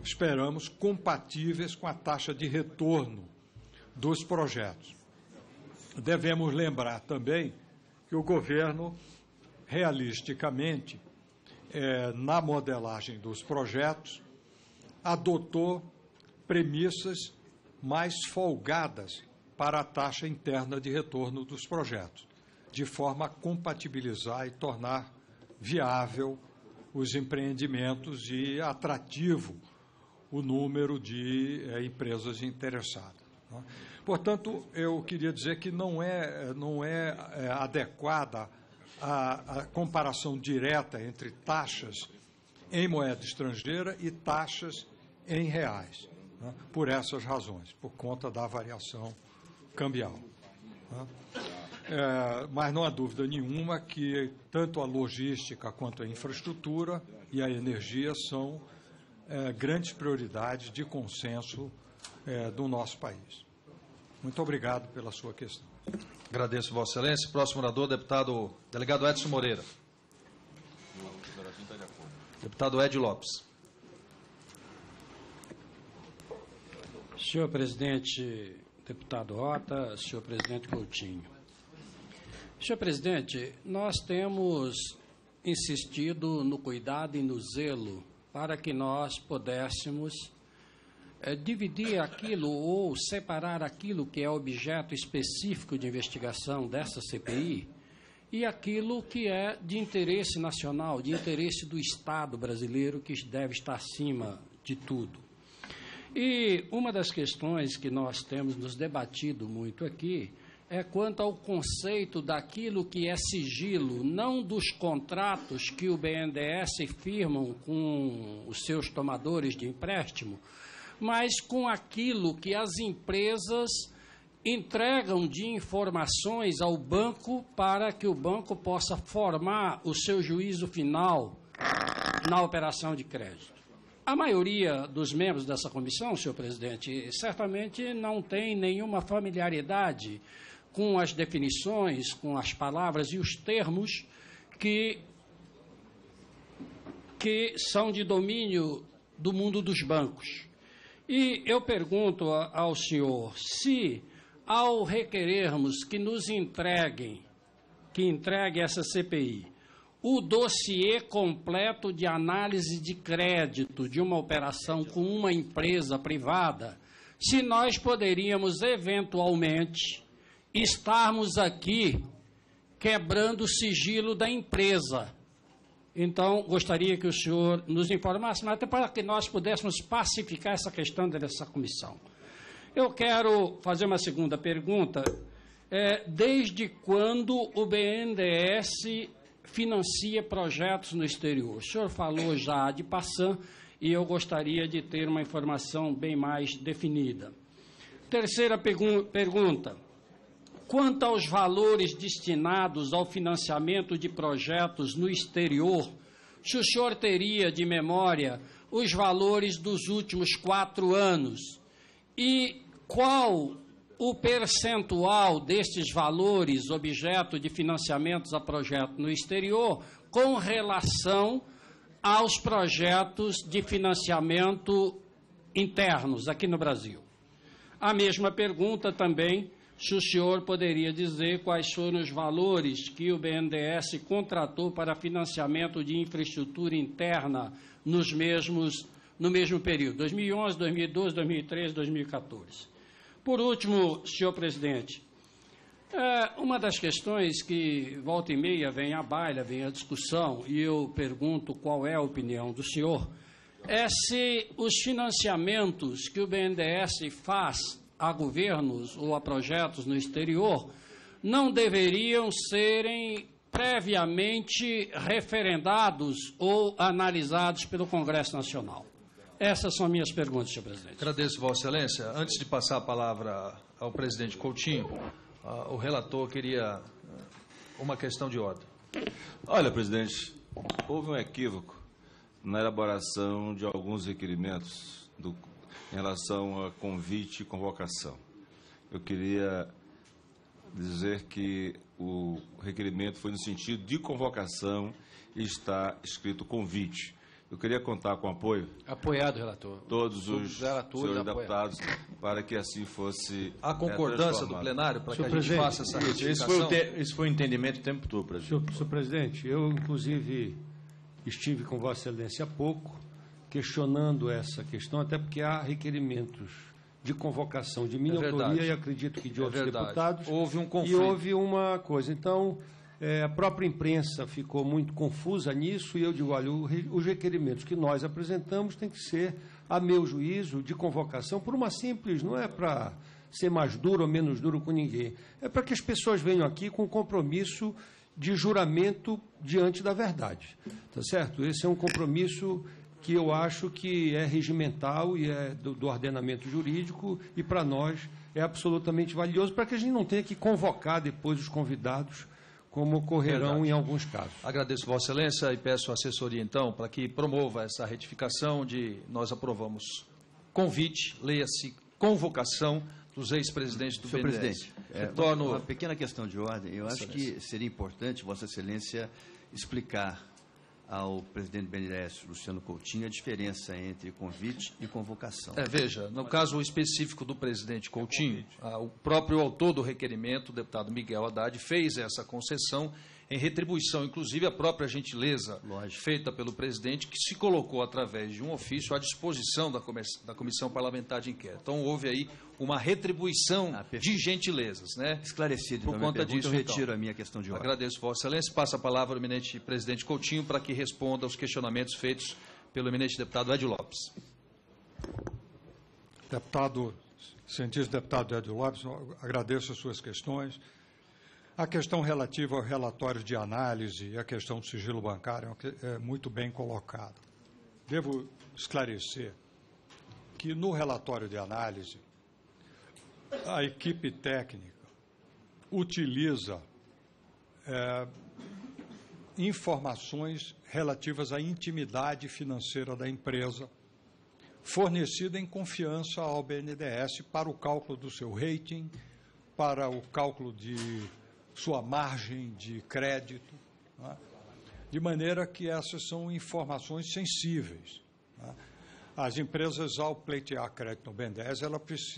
esperamos compatíveis com a taxa de retorno dos projetos. Devemos lembrar também que o governo, realisticamente, na modelagem dos projetos, adotou premissas mais folgadas para a taxa interna de retorno dos projetos, de forma a compatibilizar e tornar viável os empreendimentos e atrativo o número de empresas interessadas. Portanto, eu queria dizer que não é adequada a comparação direta entre taxas em moeda estrangeira e taxas em reais, por essas razões, por conta da variação cambial. Mas não há dúvida nenhuma que tanto a logística quanto a infraestrutura e a energia são grandes prioridades de consenso do nosso país. Muito obrigado pela sua questão. Agradeço, Vossa Excelência. Próximo orador, delegado Edson Moreira. Deputado Ed Lopes. Senhor presidente, deputado Rota, senhor presidente Coutinho. Senhor presidente, nós temos insistido no cuidado e no zelo para que nós pudéssemos dividir aquilo ou separar aquilo que é objeto específico de investigação dessa CPI e aquilo que é de interesse nacional, de interesse do Estado brasileiro, que deve estar acima de tudo. E uma das questões que nós temos nos debatido muito aqui é quanto ao conceito daquilo que é sigilo, não dos contratos que o BNDES firmam com os seus tomadores de empréstimo, mas com aquilo que as empresas entregam de informações ao banco para que o banco possa formar o seu juízo final na operação de crédito. A maioria dos membros dessa comissão, senhor presidente, certamente não tem nenhuma familiaridade com as definições, com as palavras e os termos que são de domínio do mundo dos bancos. E eu pergunto ao senhor se, ao requerermos que nos entregue essa CPI, o dossiê completo de análise de crédito de uma operação com uma empresa privada, se nós poderíamos, eventualmente, estarmos aqui quebrando o sigilo da empresa. Então, gostaria que o senhor nos informasse, mas até para que nós pudéssemos pacificar essa questão dessa comissão. Eu quero fazer uma segunda pergunta. Desde quando o BNDES financia projetos no exterior? O senhor falou já de passant e eu gostaria de ter uma informação bem mais definida. Terceira pergunta. Quanto aos valores destinados ao financiamento de projetos no exterior, se o senhor teria de memória os valores dos últimos 4 anos e qual o percentual destes valores objeto de financiamentos a projeto no exterior com relação aos projetos de financiamento internos aqui no Brasil. A mesma pergunta também, se o senhor poderia dizer quais foram os valores que o BNDES contratou para financiamento de infraestrutura interna no mesmo período, 2011, 2012, 2013, 2014. Por último, senhor presidente, uma das questões que volta e meia vem à baila, vem à discussão, e eu pergunto qual é a opinião do senhor, é se os financiamentos que o BNDES faz a governos ou a projetos no exterior não deveriam serem previamente referendados ou analisados pelo Congresso Nacional. Essas são minhas perguntas, senhor presidente. Agradeço, Vossa Excelência. Antes de passar a palavra ao presidente Coutinho, o relator queria uma questão de ordem. Olha, presidente, houve um equívoco na elaboração de alguns requerimentos em relação a convite e convocação. Eu queria dizer que o requerimento foi no sentido de convocação e está escrito convite. Eu queria contar com o apoio. Apoiado, relator. Todos os senhores deputados, para que assim fosse. A concordância do plenário para que a gente faça essa retificação. Esse foi o entendimento o tempo todo, presidente. Senhor presidente, eu, inclusive, estive com Vossa Excelência há pouco, questionando essa questão, até porque há requerimentos de convocação de minha autoria e acredito que de outros deputados. Houve um conflito. E houve uma coisa. Então, a própria imprensa ficou muito confusa nisso e eu digo, olha, os requerimentos que nós apresentamos têm que ser, a meu juízo, de convocação por uma simples, não é para ser mais duro ou menos duro com ninguém, é para que as pessoas venham aqui com compromisso de juramento diante da verdade, tá certo? Esse é um compromisso que eu acho que é regimental e é do ordenamento jurídico e para nós é absolutamente valioso para que a gente não tenha que convocar depois os convidados como ocorrerão em alguns casos. Agradeço, Vossa Excelência, e peço a assessoria, então, para que promova essa retificação de nós aprovamos convite, leia-se convocação dos ex-presidentes do BNDES. Presidente, retorno... uma pequena questão de ordem. Eu acho que seria importante Vossa Excelência explicar ao presidente do BNDES, Luciano Coutinho, a diferença entre convite e convocação. Veja, no caso específico do presidente Coutinho, o próprio autor do requerimento, o deputado Miguel Haddad, fez essa concessão em retribuição, inclusive a própria gentileza feita pelo presidente, que se colocou através de um ofício à disposição da Comissão Parlamentar de Inquérito. Então, houve aí uma retribuição de gentilezas, né? Esclarecido. Por conta disso, eu retiro a minha questão de ordem. Agradeço, Vossa Excelência. Passa a palavra ao eminente presidente Coutinho para que responda aos questionamentos feitos pelo eminente deputado Edio Lopes. Cientista deputado Edio Lopes, agradeço as suas questões. A questão relativa ao relatório de análise e a questão do sigilo bancário é muito bem colocada. Devo esclarecer que no relatório de análise, a equipe técnica utiliza informações relativas à intimidade financeira da empresa, fornecida em confiança ao BNDES para o cálculo do seu rating, para o cálculo de sua margem de crédito, né? De maneira que essas são informações sensíveis, né? As empresas, ao pleitear crédito no BNDES,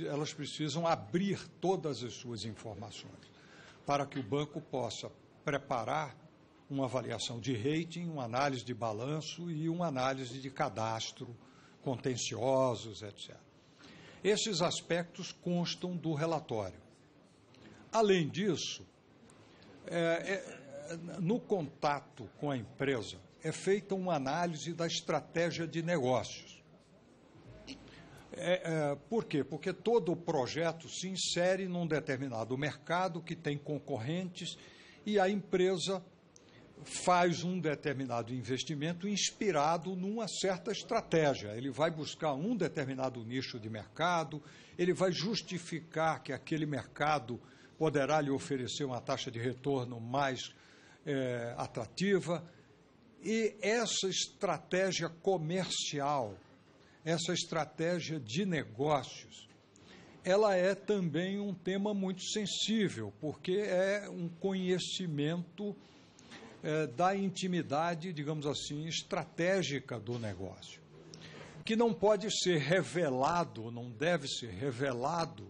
elas precisam abrir todas as suas informações para que o banco possa preparar uma avaliação de rating, uma análise de balanço e uma análise de cadastro, contenciosos, etc. Esses aspectos constam do relatório. Além disso, no contato com a empresa, é feita uma análise da estratégia de negócios. Por quê? Porque todo o projeto se insere num determinado mercado que tem concorrentes e a empresa faz um determinado investimento inspirado numa certa estratégia. Ele vai buscar um determinado nicho de mercado, ele vai justificar que aquele mercado poderá lhe oferecer uma taxa de retorno mais atrativa. E essa estratégia comercial, essa estratégia de negócios, ela é também um tema muito sensível, porque é um conhecimento da intimidade, digamos assim, estratégica do negócio, que não pode ser revelado, não deve ser revelado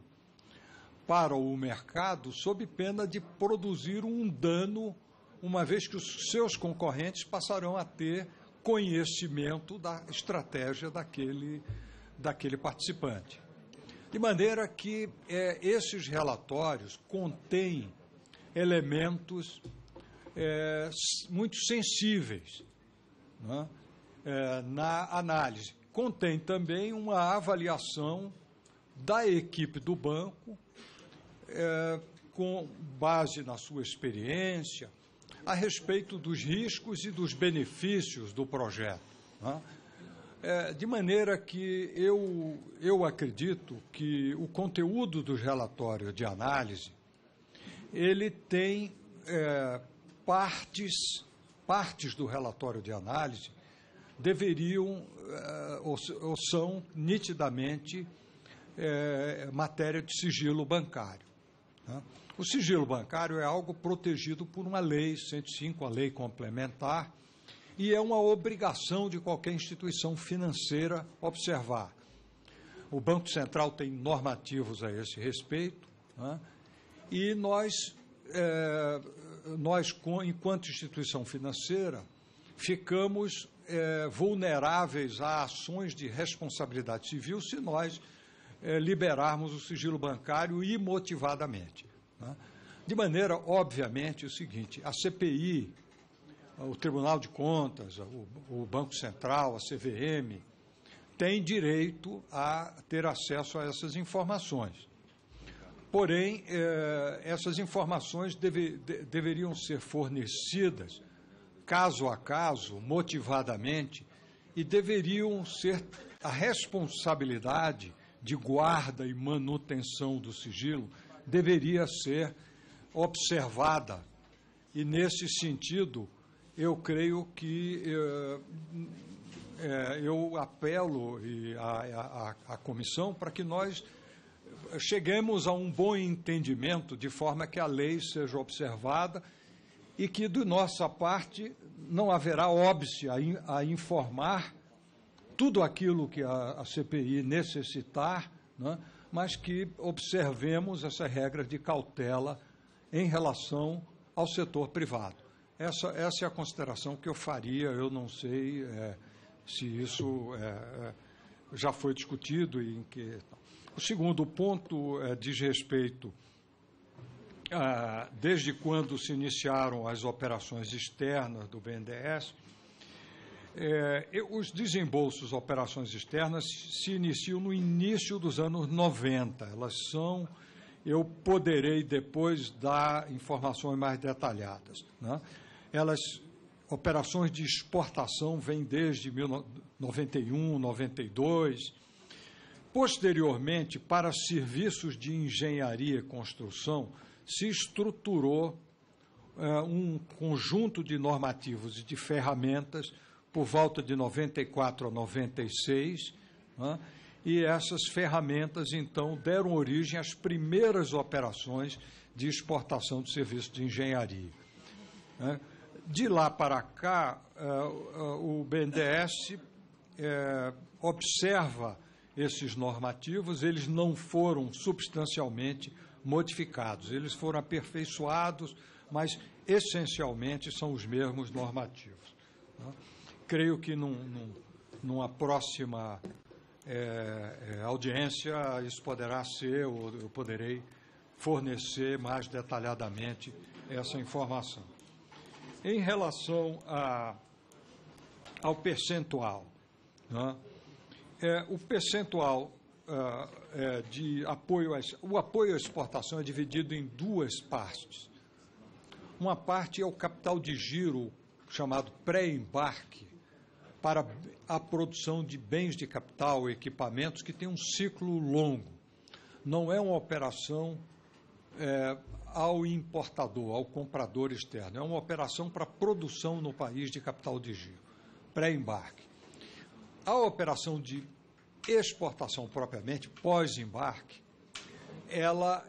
para o mercado sob pena de produzir um dano, uma vez que os seus concorrentes passarão a ter conhecimento da estratégia daquele participante. De maneira que esses relatórios contêm elementos muito sensíveis, né, na análise. Contém também uma avaliação da equipe do banco, com base na sua experiência, a respeito dos riscos e dos benefícios do projeto, né? De maneira que eu acredito que o conteúdo dos relatórios de análise, ele tem partes do relatório de análise deveriam ou são nitidamente matéria de sigilo bancário, né? O sigilo bancário é algo protegido por uma lei, 105, a lei complementar, e é uma obrigação de qualquer instituição financeira observar. O Banco Central tem normativos a esse respeito, né? E nós, enquanto instituição financeira, ficamos vulneráveis a ações de responsabilidade civil se nós liberarmos o sigilo bancário imotivadamente, né? De maneira, obviamente, o seguinte: a CPI, o Tribunal de Contas, o Banco Central, a CVM, tem direito a ter acesso a essas informações. Porém, essas informações deveriam ser fornecidas caso a caso, motivadamente, e deveriam ser a responsabilidade de guarda e manutenção do sigilo deveria ser observada. E, nesse sentido, eu creio que eu apelo à comissão para que nós cheguemos a um bom entendimento, de forma que a lei seja observada e que, de nossa parte, não haverá óbice a informar tudo aquilo que a CPI necessitar, né, mas que observemos essa regra de cautela em relação ao setor privado. Essa é a consideração que eu faria. Eu não sei se isso já foi discutido e em que... O segundo ponto diz respeito desde quando se iniciaram as operações externas do BNDES. Os desembolsos, operações externas, se iniciam no início dos anos 90. Elas são... Eu poderei depois dar informações mais detalhadas, né? Operações de exportação vêm desde 1991, 92. Posteriormente, para serviços de engenharia e construção, se estruturou um conjunto de normativos e de ferramentas por volta de 94 a 96, né? E essas ferramentas, então, deram origem às primeiras operações de exportação de serviços de engenharia, né? De lá para cá, o BNDES observa esses normativos. Eles não foram substancialmente modificados, eles foram aperfeiçoados, mas essencialmente são os mesmos normativos, né? Creio que numa próxima audiência isso poderá ser, ou eu poderei fornecer mais detalhadamente essa informação. Em relação ao percentual, né? O percentual de apoio o apoio à exportação é dividido em duas partes. Uma parte é o capital de giro, chamado pré-embarque, para a produção de bens de capital e equipamentos que tem um ciclo longo. Não é uma operação ao importador, ao comprador externo. É uma operação para produção no país de capital de giro, pré-embarque. A operação de exportação propriamente, pós-embarque, ela,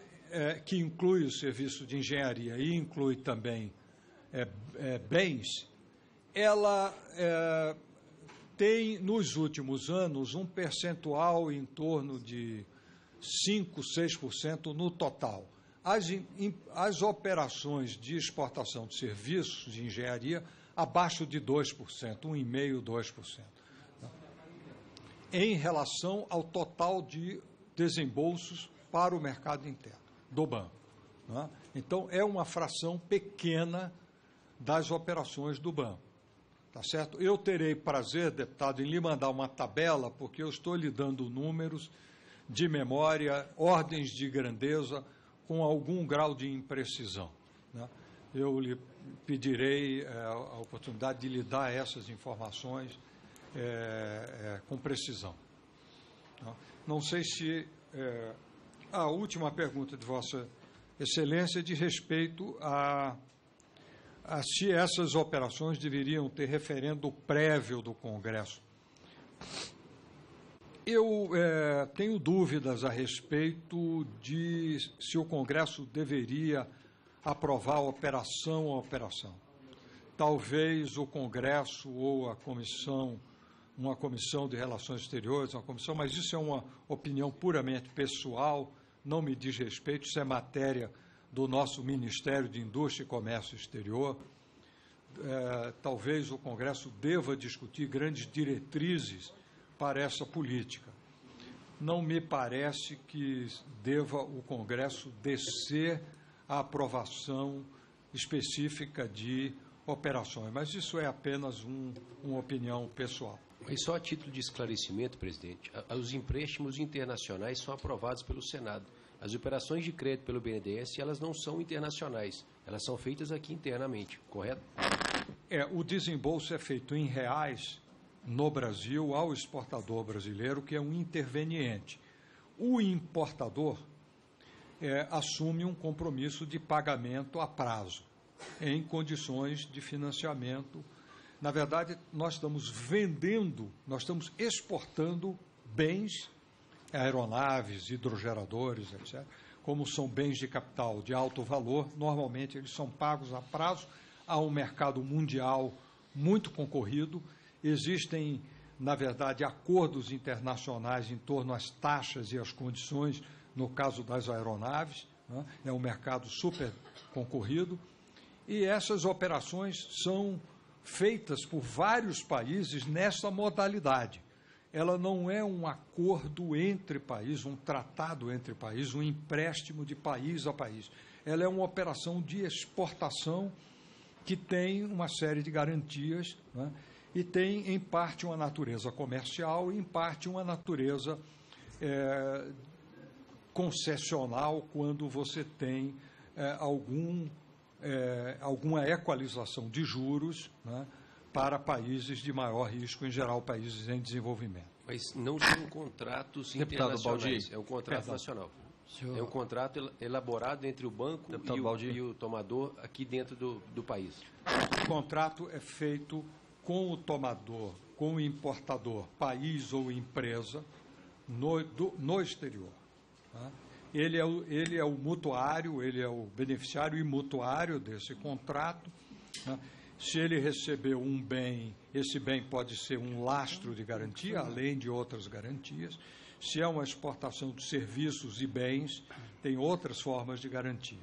que inclui o serviço de engenharia e inclui também bens, ela tem, nos últimos anos, um percentual em torno de 5%, 6% no total. As operações de exportação de serviços de engenharia abaixo de 2%, 1,5%, 2%. Em relação ao total de desembolsos para o mercado interno do banco. Né? Então, é uma fração pequena das operações do banco. Tá certo? Eu terei prazer, deputado, em lhe mandar uma tabela, porque eu estou lhe dando números de memória, ordens de grandeza, com algum grau de imprecisão. Né? Eu lhe pedirei a oportunidade de lhe dar essas informações com precisão. Não sei se... a última pergunta de Vossa Excelência diz respeito a se essas operações deveriam ter referendo prévio do Congresso. Eu tenho dúvidas a respeito de se o Congresso deveria aprovar operação a operação. Talvez o Congresso ou a comissão, uma comissão de relações exteriores, uma comissão, mas isso é uma opinião puramente pessoal, não me diz respeito, isso é matéria do nosso Ministério de Indústria e Comércio Exterior. Talvez o Congresso deva discutir grandes diretrizes para essa política. Não me parece que deva o Congresso descer a aprovação específica de operações, mas isso é apenas uma opinião pessoal. Mas só a título de esclarecimento, presidente, os empréstimos internacionais são aprovados pelo Senado. As operações de crédito pelo BNDES, elas não são internacionais, elas são feitas aqui internamente, correto? O desembolso é feito em reais no Brasil ao exportador brasileiro, que é um interveniente. O importador assume um compromisso de pagamento a prazo, em condições de financiamento. Na verdade, nós estamos exportando bens, aeronaves, hidrogeradores, etc., como são bens de capital de alto valor, normalmente eles são pagos a prazo. Há um mercado mundial muito concorrido, existem, na verdade, acordos internacionais em torno às taxas e às condições, no caso das aeronaves, né? É um mercado super concorrido, e essas operações são feitas por vários países nessa modalidade. Ela não é um acordo entre países, um tratado entre países, um empréstimo de país a país. Ela é uma operação de exportação que tem uma série de garantias, né? E tem, em parte, uma natureza comercial e, em parte, uma natureza concessional, quando você tem alguma equalização de juros, né, para países de maior risco, em geral, países em desenvolvimento. Mas não são contratos internacionais, é um contrato nacional. É um contrato elaborado entre o banco e o tomador aqui dentro do país. O contrato é feito com o tomador, com o importador, país ou empresa, no exterior. Tá? Ele é o mutuário, ele é o beneficiário e mutuário desse contrato. Tá? Se ele recebeu um bem, esse bem pode ser um lastro de garantia, além de outras garantias. Se é uma exportação de serviços e bens, tem outras formas de garantia.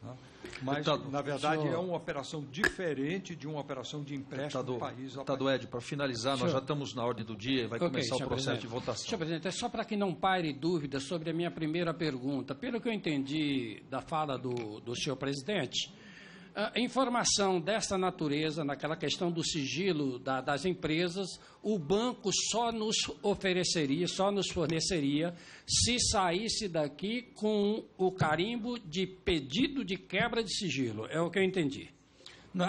Né? Mas, na verdade, é uma operação diferente de uma operação de empréstimo do país ao país. Deputado Ed, para finalizar, nós já estamos na ordem do dia e vai começar o processo de votação. Senhor presidente, é só para que não paire dúvidas sobre a minha primeira pergunta. Pelo que eu entendi da fala do senhor presidente, a informação dessa natureza, naquela questão do sigilo das empresas, o banco só nos forneceria se saísse daqui com o carimbo de pedido de quebra de sigilo. É o que eu entendi. Não,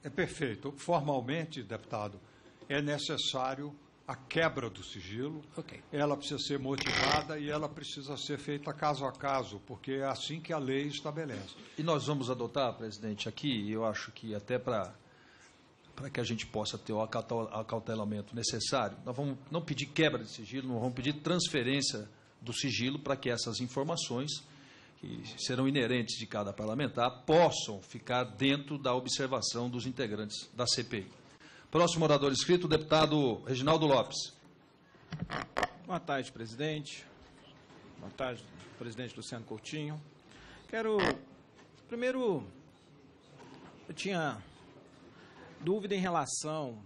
é perfeito. Formalmente, deputado, é necessário a quebra do sigilo, ela precisa ser motivada e ela precisa ser feita caso a caso, porque é assim que a lei estabelece. E nós vamos adotar, presidente, aqui, eu acho que até para para que a gente possa ter o acautelamento necessário. Nós vamos não pedir quebra de sigilo, nós vamos pedir transferência do sigilo para que essas informações, que serão inerentes de cada parlamentar, possam ficar dentro da observação dos integrantes da CPI. Próximo orador inscrito, o deputado Reginaldo Lopes. Boa tarde, presidente. Boa tarde, presidente Luciano Coutinho. Primeiro, eu tinha dúvida em relação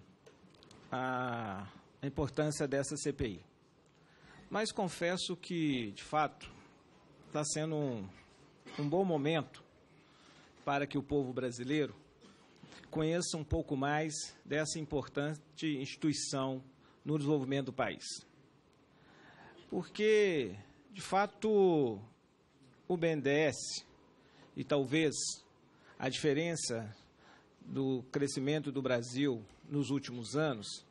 à importância dessa CPI. Mas confesso que, de fato, está sendo um bom momento para que o povo brasileiro conheça um pouco mais dessa importante instituição no desenvolvimento do país. Porque, de fato, o BNDES, e talvez a diferença do crescimento do Brasil nos últimos anos,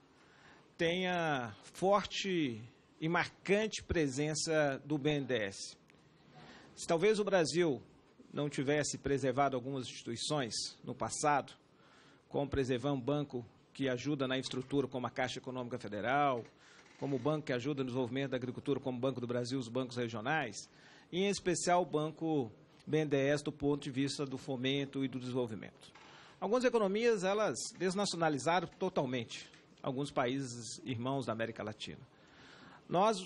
tenha forte e marcante presença do BNDES. Se talvez o Brasil não tivesse preservado algumas instituições no passado, como preservar um banco que ajuda na infraestrutura, como a Caixa Econômica Federal, como o banco que ajuda no desenvolvimento da agricultura, como o Banco do Brasil, os bancos regionais, e em especial o Banco BNDES do ponto de vista do fomento e do desenvolvimento. Algumas economias, elas desnacionalizaram totalmente alguns países irmãos da América Latina. Nós,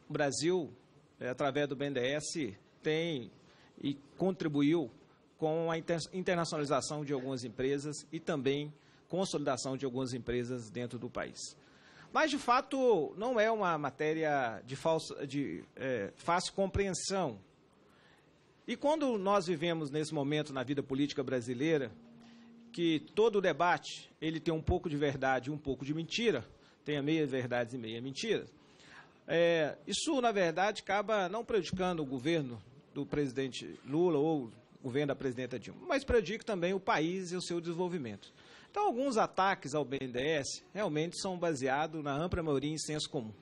o Brasil, através do BNDES, tem e contribuiu com a internacionalização de algumas empresas e também consolidação de algumas empresas dentro do país. Mas, de fato, não é uma matéria de fácil compreensão. E quando nós vivemos nesse momento na vida política brasileira, que todo o debate ele tem um pouco de verdade e um pouco de mentira, tem a meia verdade e meia mentira, isso, na verdade, acaba não prejudicando o governo do presidente Lula ou o governo da presidenta Dilma, mas prejudica também o país e o seu desenvolvimento. Então, alguns ataques ao BNDES realmente são baseados na ampla maioria em senso comum.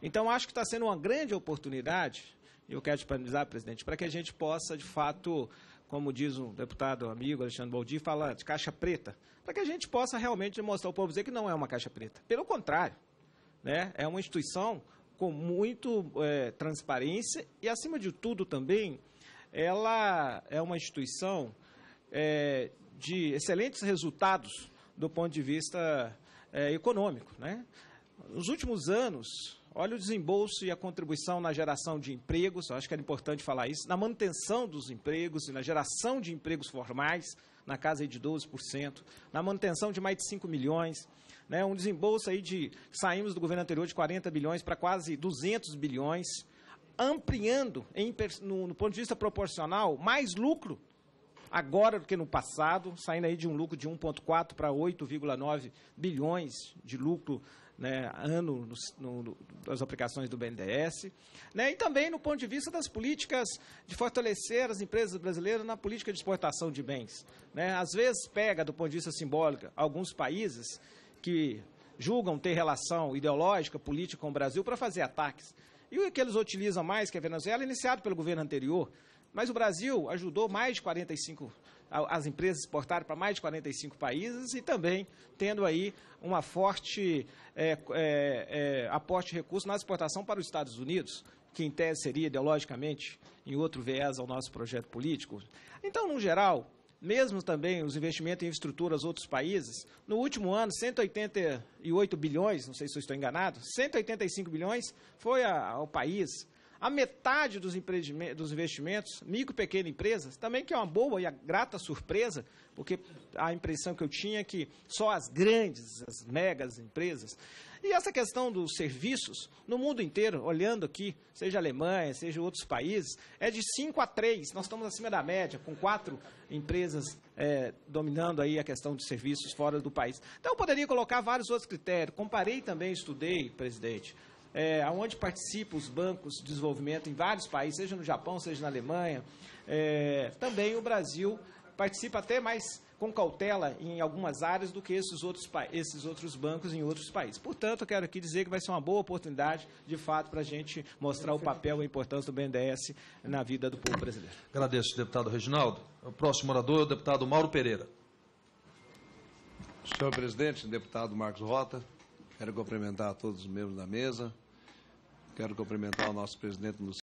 Então, acho que está sendo uma grande oportunidade, e eu quero te parabenizar, presidente, para que a gente possa, de fato, como diz um deputado amigo, Alexandre Baldi, falar de caixa preta, para que a gente possa realmente mostrar ao povo dizer que não é uma caixa preta. Pelo contrário, né, é uma instituição com muito transparência e, acima de tudo, também, ela é uma instituição de excelentes resultados do ponto de vista econômico, né? Nos últimos anos, olha o desembolso e a contribuição na geração de empregos, eu acho que era importante falar isso, na manutenção dos empregos e na geração de empregos formais, na casa aí de 12%, na manutenção de mais de 5 milhões, né, um desembolso aí saímos do governo anterior de 40 bilhões para quase 200 bilhões, ampliando, no ponto de vista proporcional, mais lucro agora do que no passado, saindo aí de um lucro de 1,4 para 8,9 bilhões de lucro, né, ano das aplicações do BNDES, né, e também no ponto de vista das políticas de fortalecer as empresas brasileiras na política de exportação de bens, né. Às vezes pega, do ponto de vista simbólico, alguns países que julgam ter relação ideológica, política com o Brasil para fazer ataques. E o que eles utilizam mais, que é a Venezuela, iniciado pelo governo anterior, mas o Brasil ajudou mais de 45, as empresas exportaram para mais de 45 países e também tendo aí uma forte aporte de recursos na exportação para os Estados Unidos, que em tese seria ideologicamente em outro viés ao nosso projeto político. Então, no geral, mesmo também os investimentos em infraestrutura aos outros países, no último ano, 188 bilhões, não sei se eu estou enganado, 185 bilhões foi ao país. A metade dos investimentos, micro e pequenas empresas, também que é uma boa e grata surpresa, porque a impressão que eu tinha é que só as grandes, as megas empresas. E essa questão dos serviços, no mundo inteiro, olhando aqui, seja a Alemanha, seja outros países, é de 5 a 3. Nós estamos acima da média, com 4 empresas dominando aí a questão de serviços fora do país. Então, eu poderia colocar vários outros critérios. Comparei também, estudei, presidente, onde participam os bancos de desenvolvimento em vários países, seja no Japão, seja na Alemanha. Também o Brasil participa até mais com cautela em algumas áreas do que esses outros bancos em outros países. Portanto, eu quero aqui dizer que vai ser uma boa oportunidade, de fato, para a gente mostrar o papel e a importância do BNDES na vida do povo brasileiro. Agradeço, deputado Reginaldo. O próximo orador é o deputado Mauro Pereira. Senhor presidente, deputado Marcos Rota, quero cumprimentar todos os membros da mesa, quero cumprimentar o nosso presidente Luciano